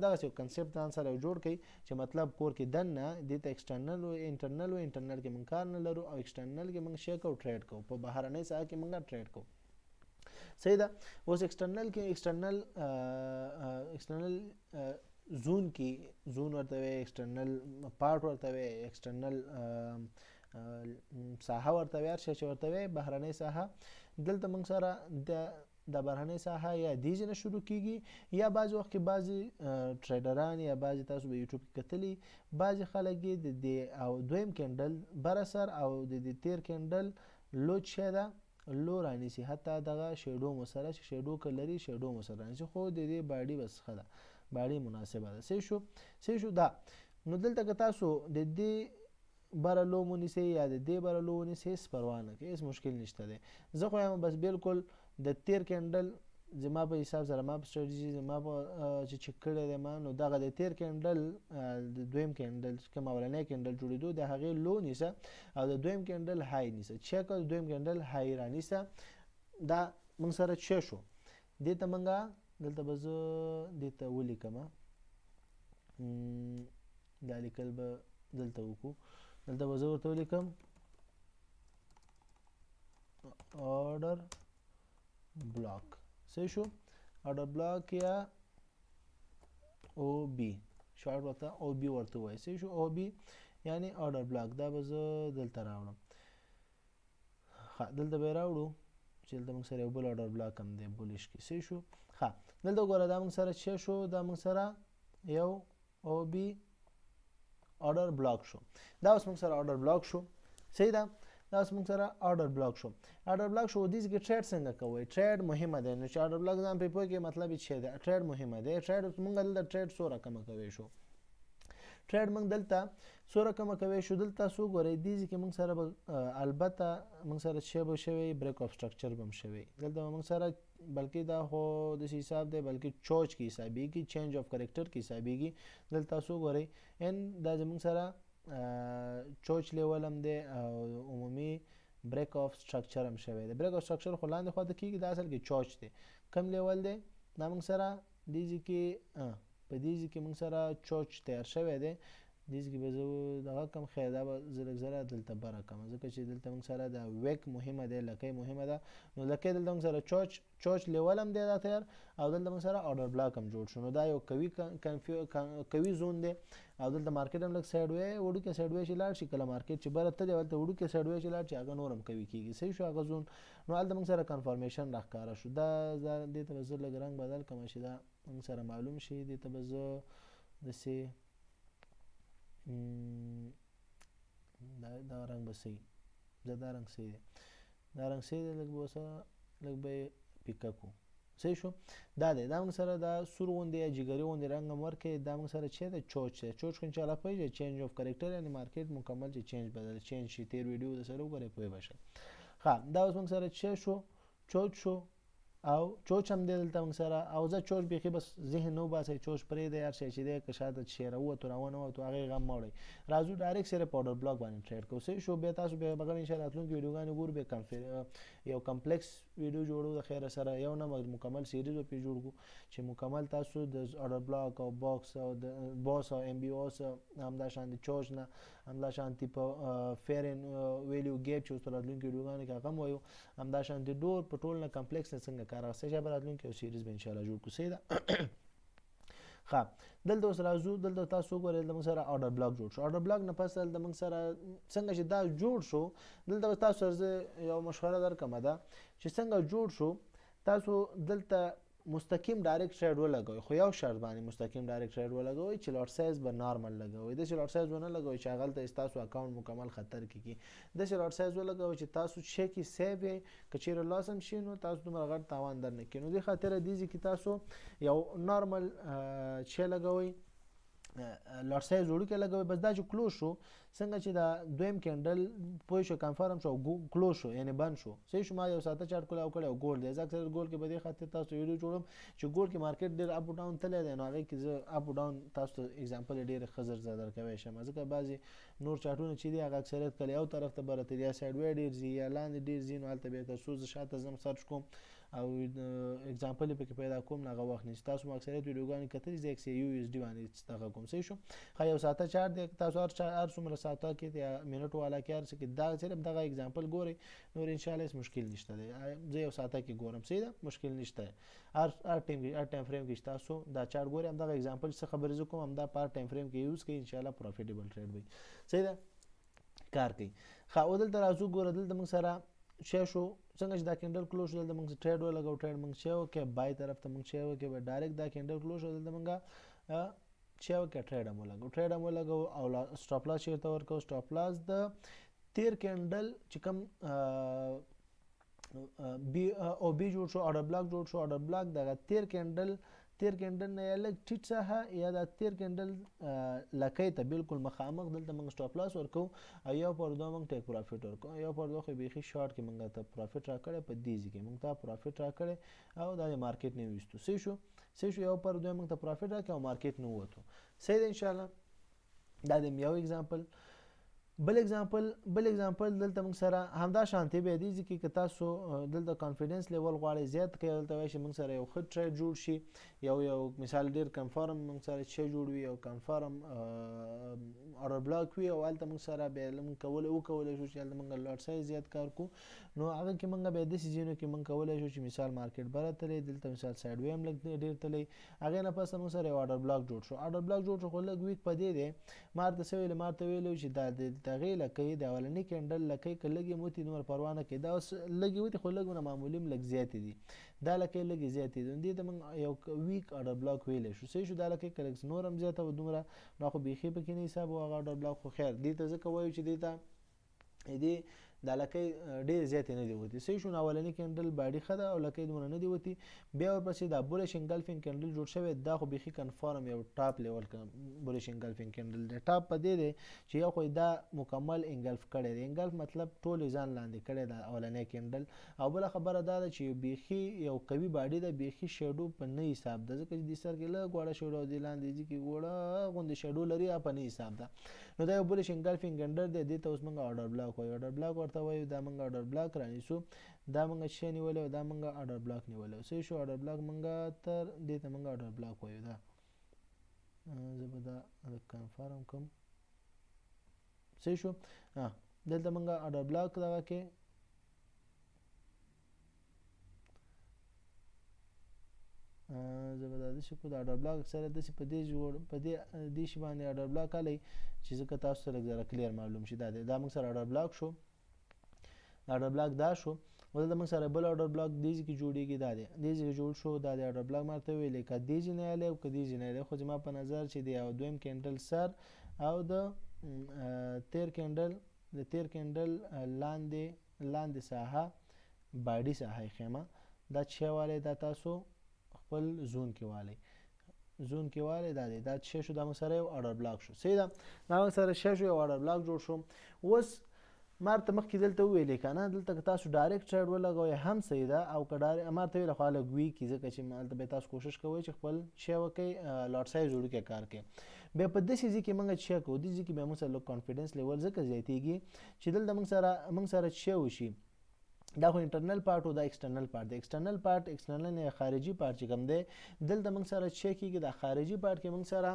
دغسې یو کنسپټ ځان سره جوړ کړئ چې مطلب کور کې دننه دې ته ایکسټرنل و انټرنل و. انټرنل کې موږ کار نه لرو او ایکسټرنل کې موږ شی کوو ټریډ کوو، په بهرنۍ ساحه کې موږ ټریډ کوو. صحیح ده. اوس ایکسټرنل کې ایکسټرنل زون کې زون ورته وایي، ایکسټرنل پارټ ورته وایي، ایکسټرنل ساحه ورته وایي، هر شی چې ورته وایي بهرنۍ ساحه. دلته موږ سره د بهرنۍ ساحه یا دې ځای نه شروع کېږي، یا بعضې وخت کې بعضې ټریډران یا بعضې تاسو به یوټیوب کې کتلي بعضې خلک یې د دې او دویم کینډل بره سر او د دې تیر کینډل لو چې ده لو رانیسي، حتی دغه شیډو مو سره چې شیډو که لري شیډو مو سره رانیسي، خو د دې باډي بس ښه ده، باډي مناسبه ده. صحیح شو. دا نو دلته که تاسو د دې بره لو مو نیسئ یا د دې بره لو ونیسئ هېڅ پروا نه کوي، هېڅ مشکل نشته دی. زه خو یم بس بالکل د تیر کینډل زما په حساب سره، ما په سټریټجي زما په چې چک کړی دی ما، نو دغه د تیر کینډل د دویم کینډل چې کوم اولنی کینډل جوړېدو د هغې لو نیسه او د دویم کینډل های نیسه. چک د دویم کینډل های رانیسه. دا موږ سره چې شو دې ته موږ دلته به زه دې ته ولیکمه، دا لیکل به دلته وکړو. دلته به زه ورته ولیکم order block. صحیح شو. order block یا او بی شارټ ورته او بی ورته وایي. صحیح شو. او بی یعنی order block. دا به زه دلته راوړم. ښه دلته به یې راوړو چې دلته موږ سره یو بل order block هم دی بولیش کې. صحیح شو. ښه دلته وګوره دا موږ سره څه شو، دا موږ سره یو او بی order block شو. دا اوس موږ سره order block شو. صحیح ده. دا اوس موږ سره order block شو. order block شو. دې کې ټریډ څنګه کوئ؟ ټریډ مهمه ده. نو چې order block ځان پرې پوه کړئ مطلب یې څه دی. ټریډ مهمه ده. ټریډ موږ دلته ټریډ څو رقمه کوی شو. ټریډ موږ دلته څو رقمه کوی شو. دلته تاسو وګورئ دې کې موږ سره البته موږ سره څه به شوی، بریک اف سټرکچر به هم شوی. دلته موږ سره بلکې دا خو داسې حساب دی بلکې چوچ کې حسابېږي، چینج اف کریکټر کې حسابېږي. دلته تاسو وګورئ ان دا زموږ سره چوچ لیول هم دی او عمومي بریک اف سټرکچر هم شوی دی. بریک اف سټرکچر خو لاندې خواته کیږي، دا اصل کې چوچ دی. کم لیول دی دا موږ سره دیږي کې په دیږي کې موږ سره چوچ تیار شوی دی. دیږي کې به زه دغه کم خیر دا به زه لږ زره دلته بره کم، ځکه چې دلته موږ سره د ویک مهمه دی، لکۍ مهمه ده. نو لکۍ دلته موږ سره چوچ لیول هم دی دا تیار، او دلته موږ سره آرډر بلاک هم جوړ شو. نو دا یو قوي زون دی. او دلته مارکیټ هم لږ سایډ وی وړوکی سایډ وی چې لاړ شي، کله مارکیټ چې بره تللی هلته وړوکی سایډ وی چې لاړ شي هغه نور هم قوي کېږي. صحیح شو هغه زون. نو هلته موږ سره کنفارمیشن راښکاره شو. دا دې ته به زه لږ رنګ بدل کړم چې دا موږ سره معلوم شي. دې ته به زه داسې دا رنګ به صحیح، زه دا رنګ صحیح دی، دا رنګ صحیح دی. لږ به سره لږ به یې پیکه کړو. صحیح شو. دا دی دا موږ سره دا سور غوندې یا جګري غوندې رنګ هم ورکړي. دا موږ سره چې دی چوچ دی. چوچ خو انشاءالله پوهېږئ چینج اف کرکټر یعنې مارکیټ مکمل چې چینج شي. تیر ویډیو د سره وګورئ پوه به شئ. ښه دا اوس موږ سره چې شو چوچ شو او چوچ هم دی دلته موږ سره. او زه چوچ بیخي بس ذهن نه وباسئ، چوچ پرېږدئ هر شی چې دی که شاته شی راووتو راونه ووتو هغه یې غم مه وړئ. راځو ډایرکټ صرف پاوډر بلاک باندې ټریډ کوو. صحیح شو. بیا تاسو بیا بغیر انشاءالله راتلونکي ویډیوګانې ګورو، بیا یو کمپلیکس ویډیو جوړو د خیره سره، یو نه مکمل سیریز پرې جوړ کړو چې مکمل تاسو د آرډر بلاک او باکس او د باس او ام بي اوس همداشان د چوچ نه همداشانتي په فیر ان ویلیو ګیپ چې اوس په راتلونکي ویډیوګانو کې هغه هم وایو، همداشانتي ډور په ټول نه کمپلیکس نه څنګه کار اخیستی شي. به راتلونکي یو سیریز به انشاءالله جوړ کړو. صحیح ده. ښه دلته اوس راځو. دلته تاسو وګورئ دلته موږ سره آرډر بلاک جوړ شو. آرډر بلاک نه پس دلته موږ سره څنګه چې دا جوړ شو، دلته به تاسو سره زه یو مشوره درکړم ده چې څنګه جوړ شو. تاسو دلته مستقیم ډایرکټ ټریډ ولګوئ، خو یو شرط باندې مستقیم ډایرکټ ټریډ ولګوئ چې لاټ سایز به نارمل لګوئ. داسې لاټ سایز ونه لګوئ چې هغه هلته ستاسو اکاونټ مکمل خطر کې کړي. داسې لاټ سایز ولګوئ چې تاسو شی کې سیف یې، که چیرې لاس هم شي نو تاسو دومره غټ تاوان در نه کړي. نو دې خاطره دې کې تاسو یو نارمل شی لګوئ، لاټ سایز وړوکی لګوئ. بس دا چې کلوز شو، څنګه چې دا دویم کینډل پوه شو کنفرم شو کلوز شو یعنې بند شو. صحیح شو. ما یو ساته چارټ کلی او کړی او ګولډ دی. زه اکثر ګولډ کې به دې خاطر تاسو ویډیو جوړم چې ګولډ کې مارکیټ ډېر اپ او ډاون تللی دی، نو هغې کې زه اپ او ډاون تاسو ته اګزامپل یې ډېرې ښه زر درکوی شم. ځکه بعضې نور چارټونه چې دي هغه اکثریت کله یو طرف ته برته دي، یا سایډ وی ډېر ځي یا لاندې ډېر ځي، نو هلته بیا که څو زه شاته ځم سرچ کوم او اگزامپل یې پکې پیدا کوم، هغه وخت نیسي. تاسو مو اکثریت ویډیوګانې کتلي، زه XAUUSD باندې دغه کوم. صحیح شو. ښه یو ساته چارټ دی، تاسو هر څومره ساته کې یا منټ والا کې هر څه کې دا صرف دغه اگزامپل ګورئ، نور انشاءالله هېڅ مشکل نشته دی. زه یو ساته کې ګورم. صحیح ده، مشکل نشته. هر ټایم فریم کې تاسو دا چارټ ګورئ، همدغه اگزامپل څه خبرې زه کوم همدا په هر ټایم فریم کې یوز کړئ، انشاءالله پروفیټیبل ټریډ وي. صحیح ده، کار کوي. ښه او دلته راځو. ګوره دلته موږ سره شی شو، څنګه چې دا کینډل کلوز شو دلته موږ ټریډ ولګو. ټریډ موږ چې وکړو بای طرف ته موږ چې وکړو، ډایرکټ دا کینډل کلوز شو دلته موږ چې وکړو ټریډ هم ولګو او سټاپ لاس چېرته ورکوو. سټاپ لاس د تیر کینډل چې کوم بی او بی جوړ شو، آرډر بلاک جوړ شو. آرډر بلاک دغه تیر کینډل نه یا لږ ټیټ څخه یا د تیر کینډل لکۍ ته بالکل مخامخ دلته موږ سټاپ لاس ورکوو او یو پر دوه موږ ټیک پروفیټ ورکوو. یو پر دوه خو بیخي شارټ کې موږ ته پروفیټ راکړی، په دې ځای کې موږ ته پروفیټ راکړی او دا د مارکیټ نه ویستو. صحیح شو. یو پر دوه موږ ته پروفیټ راکړی او مارکیټ نه ووتو. صحیح ده انشاءالله. دا د یو اگزامپل. بل اگزامپل دلته موږ سره همدا شانتي بیا دې ځای کې که تاسو دلته کانفیډنس لیول غواړئ زیات کړئ، دلته وایي چې موږ سره یو ښه ټریډ جوړ شي، یو مثال ډېر کنفرم موږ سره شی جوړ وي، یو کنفرم آرډر بلاک وي او هلته موږ سره بیا موږ وکولی شو چې هلته موږ لاټ سایز زیات کار کړو. نو هغه کې موږ بیا داسې ځایونو کې موږ کولی شو چې مثال مارکیټ بره تللی، دلته مثال سایډ وی هم لږ ډېر تللی، هغې نه پس موږ سره یو آرډر بلاک جوړ شو. آرډر بلاک جوړ شو خو لږ ویک په دې دی، ما ورته څه ویلي، ما ورته ویلي چې دا د هغې لکۍ د اولني کینډل لکۍ که لږې موتي دومره پروا نه کوي. دا اوس لږې وتې خو لږ نه معمولي هم لږ زیاتې دي، دا لکۍ لږې زیاتې دي. دې ته موږ یو ویک آرډر بلاک ویلی شو. صحیح شو. دا لکۍ که لږ نور هم زیاته وه دومره نو خو بیخي پکې نه حساب و هغه آرډر بلاک. خو خیر دې ته ځکه وایو چې دې ته دا لکۍ ډېرې زیاتې نه دي وتې. صحیح شو. نو اولني کینډل باډي ښه ده او لکۍ دومره نه دي وتې. بیا ورپسې دا بولیش انګلفینګ کینډل جوړ شوی، دا خو بیخي کنفرم یو ټاپ لیول بولیش انګلفینګ کینډل دی. ټاپ په دې دی چې یو خو دا مکمل انګلف کړی دی. انګلف مطلب ټول ځان لاندې کړی دا اولنی کینډل. او بله خبره دا ده چې بیخي یو قوي باډي ده، بیخي شیډو په نه حساب ده، ځکه چې دې سر کې لږ واړه شیډو او دې لاندې ځي کې وړه غوندې شیډو لري، په نه حساب ده. نو نو دا یو بل انګلفینګ انډر دی، دې ته اوس موږ آرډر بلاک وایو. آرډر بلاک ورته وایو، دا موږ آرډر بلاک رانیسو، دا موږ شی نیولی او دا موږ آرډر بلاک نیولی. صحیح شو. آرډر بلاک موږ تر دې ته موږ آرډر بلاک وایو. دا زه به دا کنفرم کوم. صحیح شو. دلته موږ آرډر بلاک دغه کې زه به دا داسې کوو، د آرډر بلاک اکثره داسې په دې شي باندې آرډر بلاک الی چې ځکه تاسو ته لږ ذره کلیر معلوم شي. دا موږ سره آرډر بلاک شو. آرډر بلاک دا شو. دلته موږ سره بل آرډر بلاک دې ځای کې جوړېږي. دا دی دې ځای کې جوړ شو. دا د آرډر بلاک ما ورته ویلې که دې ځای نه الی او که دې ځای نه الی، خو زما په نظر چې د یو دویم کینډل سر او د تیر کینډل لاندې ساحه باډي ساحه یې ښیمه، دا چې والی دا تاسو خپل زون کې والی دا دی. دا چې شو دا موږ سره یو آرډر بلاک شو. صحیح ده. دا موږ سره شی شو، یو آرډر بلاک جوړ شو. اوس ما ورته مخکې دلته وویلې که نه، دلته که تاسو ډایرکټ ټریډ ولګوئ هم صحیح ده، او که ما ورته ویله خو هلک ویک وي، ځکه چې هلته به تاسو کوشش کوئ چې خپل شی وکئ لاټ سایز وړوکی کار کوئ. بیا په داسې ځای کې موږ شی کوو، دې ځای کې بیا موږ سره لږ کانفیډنس لیول ځکه زیاتېږي چې دلته موږ سره شی وشي. دا خو انټرنل پارت او دا ایکسټرنل پارت دی. ایکسټرنل نه خارجي پارت چې کوم دی، دلته موږ سره چیک کیږي. دا خارجي پارت کې موږ سره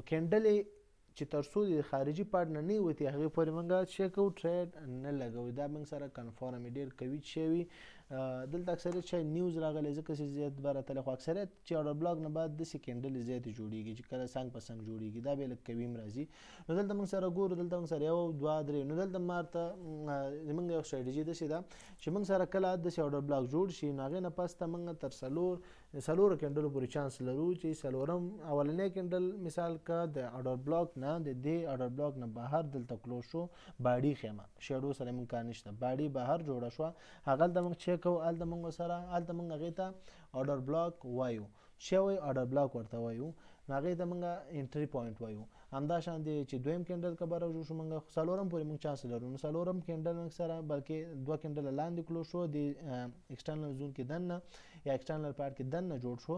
کینډل چې تر څو د خارجي پارت نه وتی هغه پورې موږ چیک او ټریډ نه لګوي. دا موږ سره کنفرم ډیر کوي چې وي. دلته اکثریت شای نیوز راغلی ځکه چې زیات براتله، خو اکثریت چې آرډر بلاک نه بعد داسې کینډل زیات جوړیږي چې کله څنګ په څنګ جوړیږي، دا به لږ کوي راځي. نو دلته موږ سره ګورو، دلته موږ سره 1 2 3. نو دلته مارته زمونږ یو سټریټجي داسې ده چې موږ سره کله داسې آرډر بلاک جوړ شي، نو هغې نه پس ته موږ تر څلورو کینډلو پورې چانس لرو چې څلورم اولنی کینډل مثال که د آرډر بلاک نه د دې آرډر بلاک نه بهر دلته کلوز شو، باډي خیمه شیډو سره موږ کار نشته، باډي بهر جوړه شوه، هغلته موږ چیک کوو. هلته موږ هغې ته آرډر بلاک وایو. چې وایو آرډر بلاک ورته وایو. نو هغې ته موږ انټري پوینټ وایو. همداشان دی چې دویم کینډل که بره جوړ شو، موږ څلورم پورې موږ چانس لرو. نو څلورم کینډل موږ سره بلکې 2 کینډل لاندې کلوز شو، د ایکسټرنل زون کې دننه یا ایکسټرنل پارت کې دننه جوړ شو،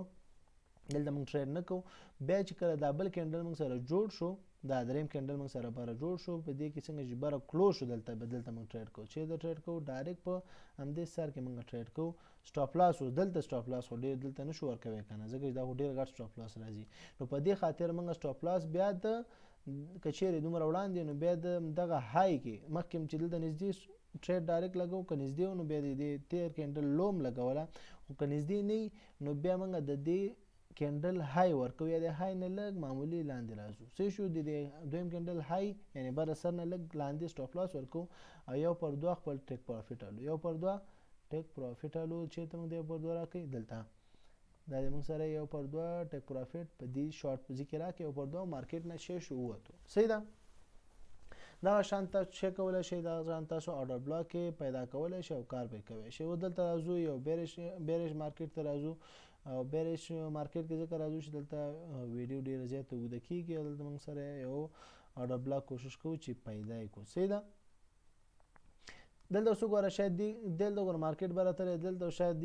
دلته موږ ټریډ نه کوو. بیا چې کله دا بل کینډل موږ سره جوړ شو، دا دریم کینډل موږ سره بره جوړ شو، په دې کې څنګه چې بره کلوز شو، دلته موږ ټریډ کوو. چې دا ټریډ کوو ډایرکټ په همدې سر کې موږ ټریډ کوو. سټاپ لاس اوس دلته سټاپ لاس خو ډېر دلته نشو ورکوی که نه، ځکه چې دا خو ډېر غټ سټاپ لاس راځي. نو په دې خاطر موږ سټاپ لاس بیا د که چیرې دومره وړاندې، نو بیا د دغه های کې مخکې چې دلته نږدې ټریډ ډایرکټ لګو، که نږدې و نو بیا د دې تیر کینډل لوم لګوله، خو که نږدې نه وي نو بیا موږ د دې کینډل های ورکوو، یا د های نه لږ معمولي لاندې راځو. صحیح شو. د دویم کینډل های یعنې بره سر نه لږ لاندې سټاپ لاس ورکوو، او 1/2 خپل ټیک پروفیټ الو. 1/2 ټیک پروفیټ الو. چېرته موږ د 1/2 راکوي؟ دلته دا د موږ سره 1/2 ټیک پروفیټ په دې شارټ پوزي کې راکوي. 1/2 مارکیټ نه شی شو ووتو. صحیح ده. دغه شان تاسو چیک کولی شئ، دغه شان تاسو آرډر بلاک کې پیدا کولی شئ او کار پرې کولی شئ. او دلته راځو یو بیرش مارکیټ ته راځو، او بیرش مارکیټ کې ځکه راځو چې دلته ویډیو ډېره زیاته اوږده کېږي، او دلته موږ سره یو آرډر بلاک کوشش کوو چې پیدا یې کړو. صحیح ده. دلته اوس وګوره، شاید دلته وګوره مارکیټ به راتلی، دلته شاید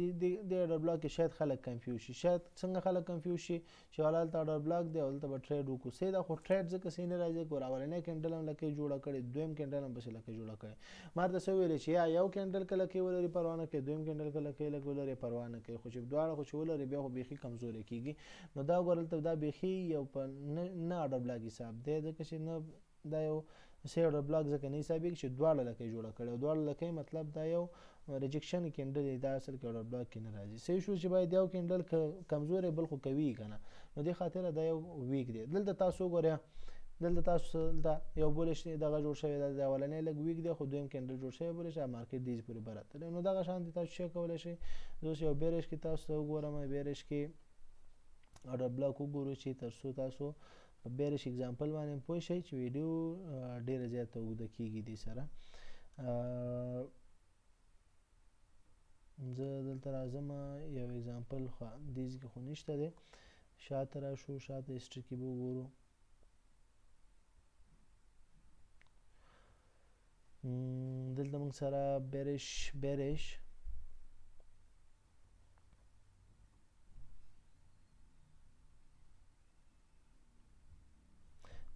د آرډر بلاک کې شاید خلک کنفیوز شي. شاید څنګه خلک کنفیوز شي چې والا هلته آرډر بلاک دی او دلته به ټریډ وکړو. صحیح ده. خو ټریډ ځکه صحیح نه راځي. ګوره اولنی کینډل هم لکۍ جوړه کړې، دویم کینډل هم پسې لکۍ جوړه کړې. ما درته څه ویلې چې یا یو کینډل که لکۍ ولري پروا نه کوي، دویم کینډل که لکۍ ولري پروا نه کوي، خو چې دواړه خو چې ولري بیا خو بیخي کمزوری کېږي. نو دا وګوره دلته دا بیخي یو په نه آرډر بلاک حساب دی، ځکه چې نه دا یو سی آرډر بلاک ځکه نه حسابېږي چې دواړه لکۍ جوړه کړې، او دواړه لکۍ مطلب دا یو ریجکشن کینډل دی، دا اصل کې آرډر بلاک کې نه راځي. صحیح شو. چې باید یو کینډل کمزوری بل خو کوي که نه، نو دې خاطره دا یو ویک دی. دلته تاسو وګورئ، دلته تاسو دلته یو بولش دغه جوړ شوی دی، د اولنی لږ ویک دی، خو دویم کینډل جوړ شوی بولش، مارکیټ دې پورې براتلی. نو دغه شان تاسو چیک کولی شئ. زه اوس یو بیرش کې تاسو ته وګورم، بیرش کې آرډر بلاک وګورو چې تر څو تاسو بیرش اگزامپل باندې پوه شئ چې ویډیو ډېره زیاته اوږده کېږي دې سره. زه دلته راځم، یو اگزامپل خو دې ځای کې خو نشته دی. شاته راشو، شاته هسټري کې به وګورو. دلته موږ سره بیرش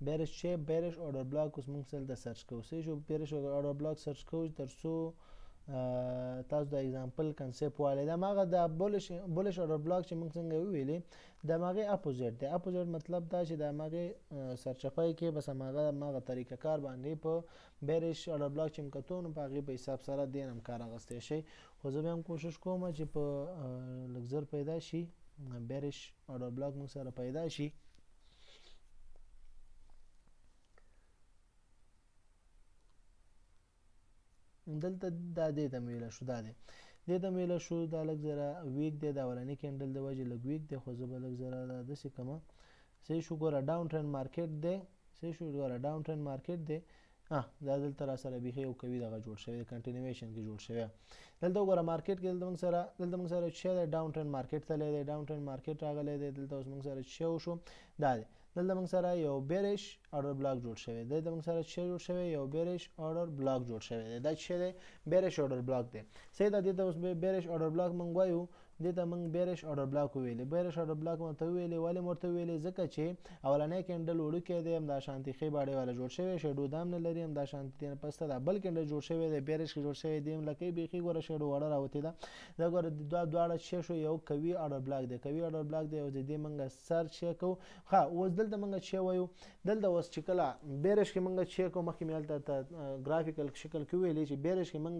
بیرش چې بیرش order block اوس موږ سره د سرچ کوو صحیح شو بیرش order block سرچ کوو تر څو تاسو د اگزامپل کنسپټ والي دا ماغه د بولش order block چې موږ څنګه ویلې د ماغه اپوزیټ دی اپوزیټ مطلب دا چې د ماغه سرچپای کې بس ماغه طریقه کار باندې په بیرش order block چې مکتو نو په هغه په حساب سره دینم کار اغستې شي خو زه به هم کوشش کوم چې په لګزر پیدا شي بیرش order block موږ سره پیدا شي دلته دا دې ته ویل شو دا دې ته ویل شو دا لږ زره ویک دی دا ولني کېندل د وجه لږ ویک دی خو زه به لږ زره د څه کومه صحیح شو ګوره ډاون ټرند مارکیټ دی صحیح شو ګوره ډاون ټرند مارکیټ دی دا دلته را سره بیخي یو کوي دغه جوړ شوی کنټینیویشن کې جوړ شوی دلته وګوره مارکیټ کې دلته موږ سره چې ډاون ټرند مارکیټ ته لید ډاون ټرند مارکیټ راغلی دی دلته اوس موږ سره چې شو دا دی دلته موږ سره یو بیرش order block جوړ شوی دی دلته موږ سره چې جوړ شوی یو بیرش order block جوړ شوی دی دا چې دی بیرش order block دی صحیح دا دلته اوس بیرش order block موږ وایو دته موږ بیرش order block ویلې بیرش order block مته ویلې ولی مرته ویلې ځکه چې اولنې کېندل وړو کې دی هم دا شانتي خې باډي والا جوړ شوی شډو دام نه لري هم دا شانتي نه پسته دا بل کېندل جوړ شوی دی بیرش کې جوړ شوی دی لکه بیخي ګوره شډو وړه راوتی دا ګوره دواړه شې شو یو کوي order block دی کوي order block دی او دې موږ سرچ کو ها اوس دلته موږ چې وایو دلته اوس چې کله بیرش کې موږ چې کو مخکې ملته ګرافیکل شکل کې ویلې چې بیرش کې موږ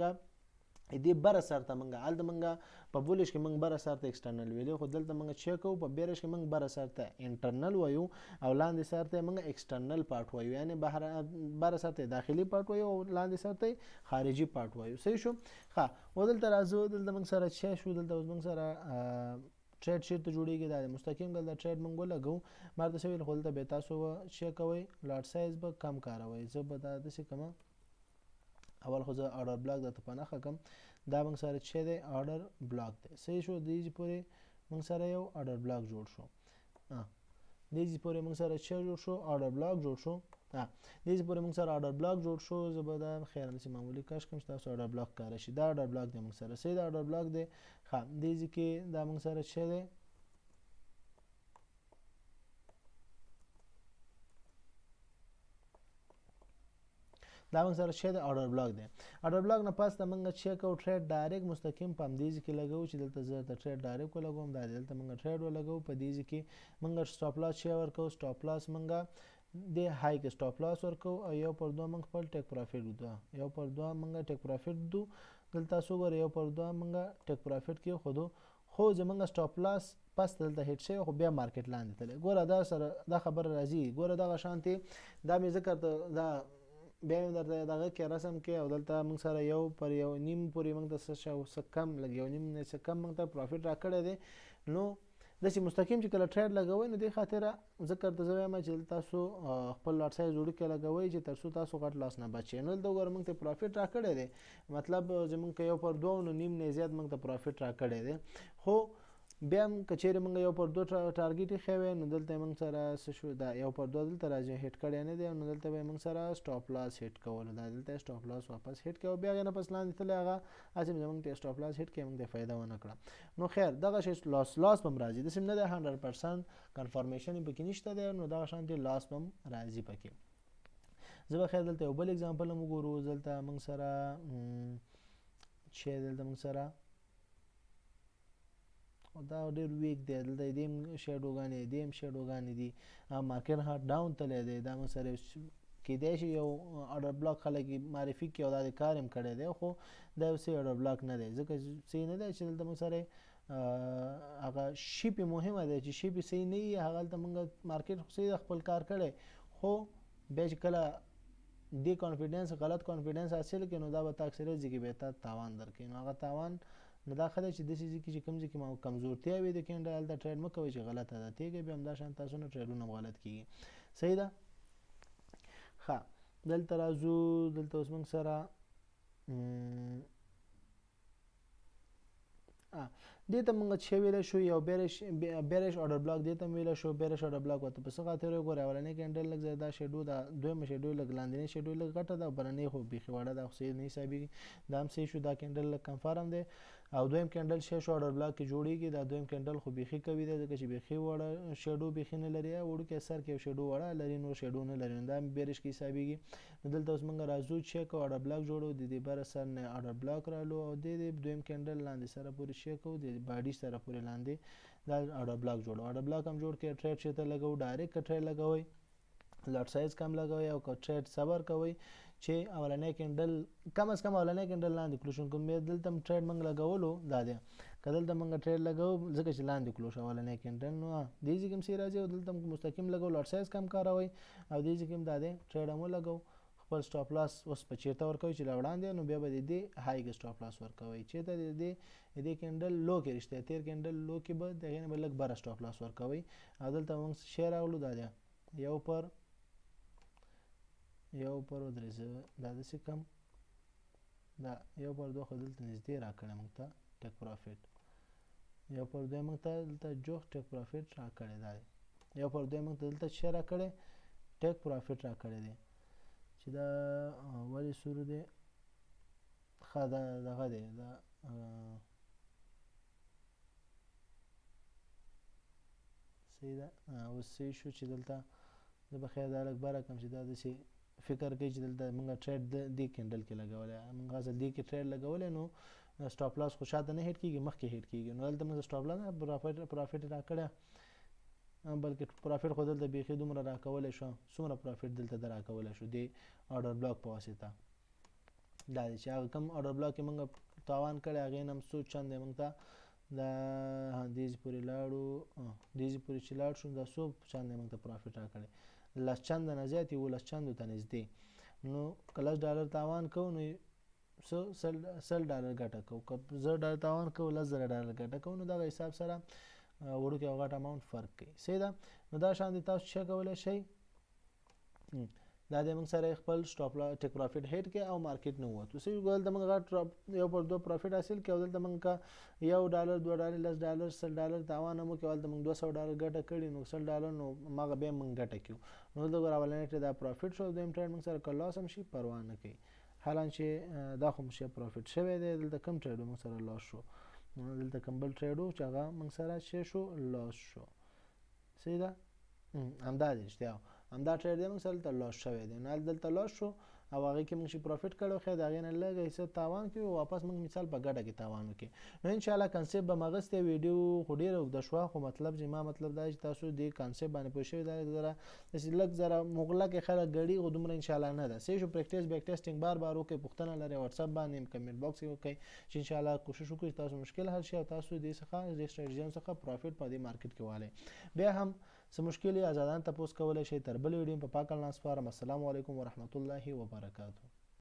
دې بر سر ته منګه ال د منګه په بولش کې منګ بر سر ته ایکسټرنل ویلې خو دلته منګه چیک کو په بیرش کې منګ بر سر ته انټرنل وایو او لاندې سر ته منګه ایکسټرنل پارت وایو یعنی بهر بر سر ته داخلي پارت وایو او لاندې سر ته خارجي پارت وایو صحیح شو ها ودلته راځو دلته منګ سره چې شو دلته منګ سره ټریډ شیټ ته جوړیږي دا مستقیم دلته ټریډ منګ ولګو مرته سویل خپل ته به تاسو چیک کوئ لاټ سایز به کم کاروي زه به دا د څه کوم اول خو زه order block د ته نه خکم دا موږ سره چې دی order block دی صحیح شو دیږي پورې موږ سره یو order block جوړ شو دیږي پورې موږ سره چې جوړ شو order block جوړ شو دیږي پورې موږ سره order block جوړ شو زبدا خیر نسی معمولی کاش کوم تاسو order block کار شي دا order block دی موږ سره صحیح دا order block دی ها دیږي کې دا موږ سره چې دی دا موږ سره چې د order block دی order block نه پاس ته موږ چیک او ټریډ ډایرکټ مستقیم په دې کې لګو چې دلته زه د ټریډ ډایرکټ ولګوم دا دلته موږ ټریډ ولګو په دې کې موږ سټاپ لاس شي ورکو سټاپ لاس موږ د های کې سټاپ لاس ورکو او یو پر دوه موږ خپل ټیک پروفیټ ودا یو پر دوه موږ ټیک پروفیټ دو دلته سو ور یو پر دوه موږ ټیک پروفیټ کې خو زمونږ سټاپ لاس پس دلته هټ شي خو بیا مارکیټ لاندې تل ګوره دا سره دا خبر راځي ګوره دا شانتي دا مې ذکر دا بیا درته دغه کې رسم کې او دلته موږ سره یو پر یو نیم پورې موږ د څه کم لګ یو نیم نه څه کم موږ ته پروفیټ راکړی دی نو داسې مستقیم چې کله ټریډ لګوئ نو دې خاطره ذکر ته زه وایم چې تاسو خپل لاټ سایز جوړ کې لګوئ چې تر څو تاسو غټ لاس نه بچئ نو دلته وګورئ موږ ته پروفیټ راکړی دی مطلب زموږ یو پر دوه نو نیم نه زیات موږ ته پروفیټ راکړی دی خو بیا هم کچېرې موږ یو پر دوه ټارګېټ یې ښوی نو دلته موږ سره څه شو دا یو پر دوه دلته راځي هټ کړی نه دی نو دلته به موږ سره سټاپ لاس هټ کولو دا دلته سټاپ لاس واپس هټ کوو بیا هغې نه پس لاندې تللی هغه هسې زموږ ته سټاپ لاس هټ کوي موږ ته فایده ونه کړه نو خیر دغه شی لاس به هم راځي داسې نه دی 100% کنفرمیشن یې پکې نشته دی نو دغه شانتې لاس به هم راځي پکې زه به خیر دلته یو بل اگزامپل هم وګورو دلته موږ سره چې دلته موږ سره دا ډېر ویک دی دلته دیم شیډوګانې دیم شیډوګانې دي مارکیټ هارد ډاون تللی دی دا موږ سره کېدای شي یو order block خلک معرفي کړي او دا د کار هم کړی دی خو دا یو څه order block نه دی ځکه صحیح نه دی چې دلته موږ سره هغه شي پې مهمه دی چې شي پې صحیح نه وي هغه هلته موږ مارکیټ صحیح خپل کار کړی خو بیا چې کله دې کانفیډنس غلط کانفیډنس حاصل کړي نو دا به تا اکثریت ځای کې به تا تاوان درکړي نو هغه تاوان نو دا خدای چې داسې ځای کې چې کوم ځای کې کمزورتیا وي د کینډل هلته ټریډ مه کوئ چې غلطه ده تیږې بیا همدا شان تاسو نه ټریډونه هم غلط کېږي صحیح ده ښه دلته راځو دلته اوس موږ سره دې ته موږ چې ویلی شو یو بیرش order block دې ته ویلی شو بیرش order block ورته په څه خاطر وګورئ اولنۍ کینډل لږ زیات دا شیډو ده دویمه شیډو لږ لاندنۍ شیډو لږ غټه ده او برنۍ خو بیخي وړه ده خو صحیح نه حسابېږي دا هم صحیح شو دا کینډل لږ کنفرم دی او دویم کینډل شو آرډر بلاک کې جوړیږي. دا دویم کینډل خو بیخي قوي دی ځکه چې بیخي وړه شیډو بیخي نه لري، وړوکی سر کې شیډو وړه لري، نور شیډو نه لري، دا بیرش کې حسابېږي. نو دلته اوس موږ راځو چیک او آرډر بلاک جوړو، د دې بره سر نه آرډر بلاک رالو او د دې دویم کینډل لاندې سره پورې چیک او د باډي سره پورې لاندې دا آرډر بلاک جوړو. آرډر بلاک هم جوړ کړئ، ټریډ چې ته لګو ډایرکټ ټریډ لګوئ، لاټ سایز کم لګوئ او که ټریډ صبر کوئ چې اولنی کینډل کم از کم اولنی کینډل لاندې کلو شو. کوم دلته ټریډ موږ لګولو دا دی، که دلته موږ ټریډ لګو ځکه چې لاندې کلو شو اولنی کینډل، نو دې ځای کې هم راځي او دلته مستقیم لګو، لاټ سایز کم کاروئ او دې ځای کې هم دا دی ټریډ هم ولګو. خپل سټاپ لاس اوس په چیرته ورکوئ چې لا وړاندې، نو بیا به د دې هایګ سټاپ لاس ورکوئ، چیرته د دې کینډل لو کې رښتیا تیر کینډل لو کې به دغې نه به لږ بره سټاپ لاس ورکوئ. او دلته موږ شی راغلو دا دی یو پر ودرېږه، دا داسې کم دا یو پر دوه خو دلته نږدې راکړی موږ ته ټیک پروفیټ، یو پر دوی موږ ته دلته جوخ ټیک پروفیټ راکړی، دا دی یو پر دوی موږ ته دلته څه راکړی ټیک پروفیټ راکړی دی چې دا ولې سورو دی ښه دا دغه دی دا صحیح ده. اوس صحیح شو چې دلته زه به خیر دا لږ بره کړم چې دا داسې فکر کوي چې دلته موږ ټریډ دې کینډل کې لګولی، موږ اصل دې کې ټریډ لګولی، نو سټاپ لاس خو شاته نه هیټ کېږي مخکې هیټ کېږي، نو دلته موږ سټاپ لاس پروفیټ راکړی، بلکې پروفیټ خو دلته بیخي دومره راکولی شو، څومره پروفیټ دلته د راکولی شو دې آرډر بلاک په واسطه. دا دی چې هغه کوم آرډر بلاک کې موږ تاوان کړی هغې نه هم څو چند دی موږ ته دا دې پورې لاړو، دې پورې چې لاړ شو دا څو چند دی موږ ته پروفیټ راکړی، لس چنده نه زیات 11 چندو ته نږدې. نو که $10 تاوان کوو نو $100 ګټه کوو، که $1000 تاوان کوو $10,000 ګټه کوو، نو دغه حساب سره وړوکی او غټ اماونټ فرق کوي. صحیح ده. نو دا شان دي تاسو څه کولی شئ، دا د موږ سره خپل سټاپ لاس ټیک پروفیټ هیټ کې او مارکیټ نه ووتو. صحیح ګول د موږ غټ یو پر دوه پروفیټ حاصل کړو، دلته موږ کا $1 $2 $10 $100 تاوان مو کې، ولته موږ $200 ګټه کړي، نو $100 نو ماغه به موږ ګټه کیو، نو دغه اولنی ټریډ دا پروفیټ شو، دویم ټریډ موږ سره کلاس هم شي پروا نه کوي، حالانکه دا خو مشه پروفیټ شوی دی. دلته کم ټریډ موږ سره لاس شو، دلته کم بل ټریډ چې هغه موږ سره شي شو لاس شو. صحیح ده. همدا دی رښتیا همدا ټریډ دی موږ سره دلته لاس شوی دی، نو دلته لاس شو او هغې کې موږ چې پروفیټ کړی خیر د هغې نه لږ حصه تاوان کړي او واپس موږ مثال په ګټه کې تاوان وکړي. نو انشاءالله کنسپټ به همغسې دی. ویډیو خو ډېره اوږده شوه، خو مطلب چې ما مطلب دا چې تاسو دې کنسپټ باندې پوه شوي، دا ذره داسې لږ ذره مغلقې خلک ګډي خو دومره انشاءالله نه ده. صحیح شو. پریکټس بیک ټیسټینګ بار بار وکړئ، پوښتنه لرئ واتساپ باندې کمنټ باکس کې وکړئ چې انشاءالله کوشش وکړو چې تاسو مشکل حل شي او تاسو دې څخه دې سټریټیجیانو څخه پروفیټ په دې مارکیټ کې والئ. بیا هم څه مشکل یې آزادانه تپوس کولی شئ. تر بل ویډیو په پاک الله سپارم. السلام علیکم ورحمة الله وبرکاته.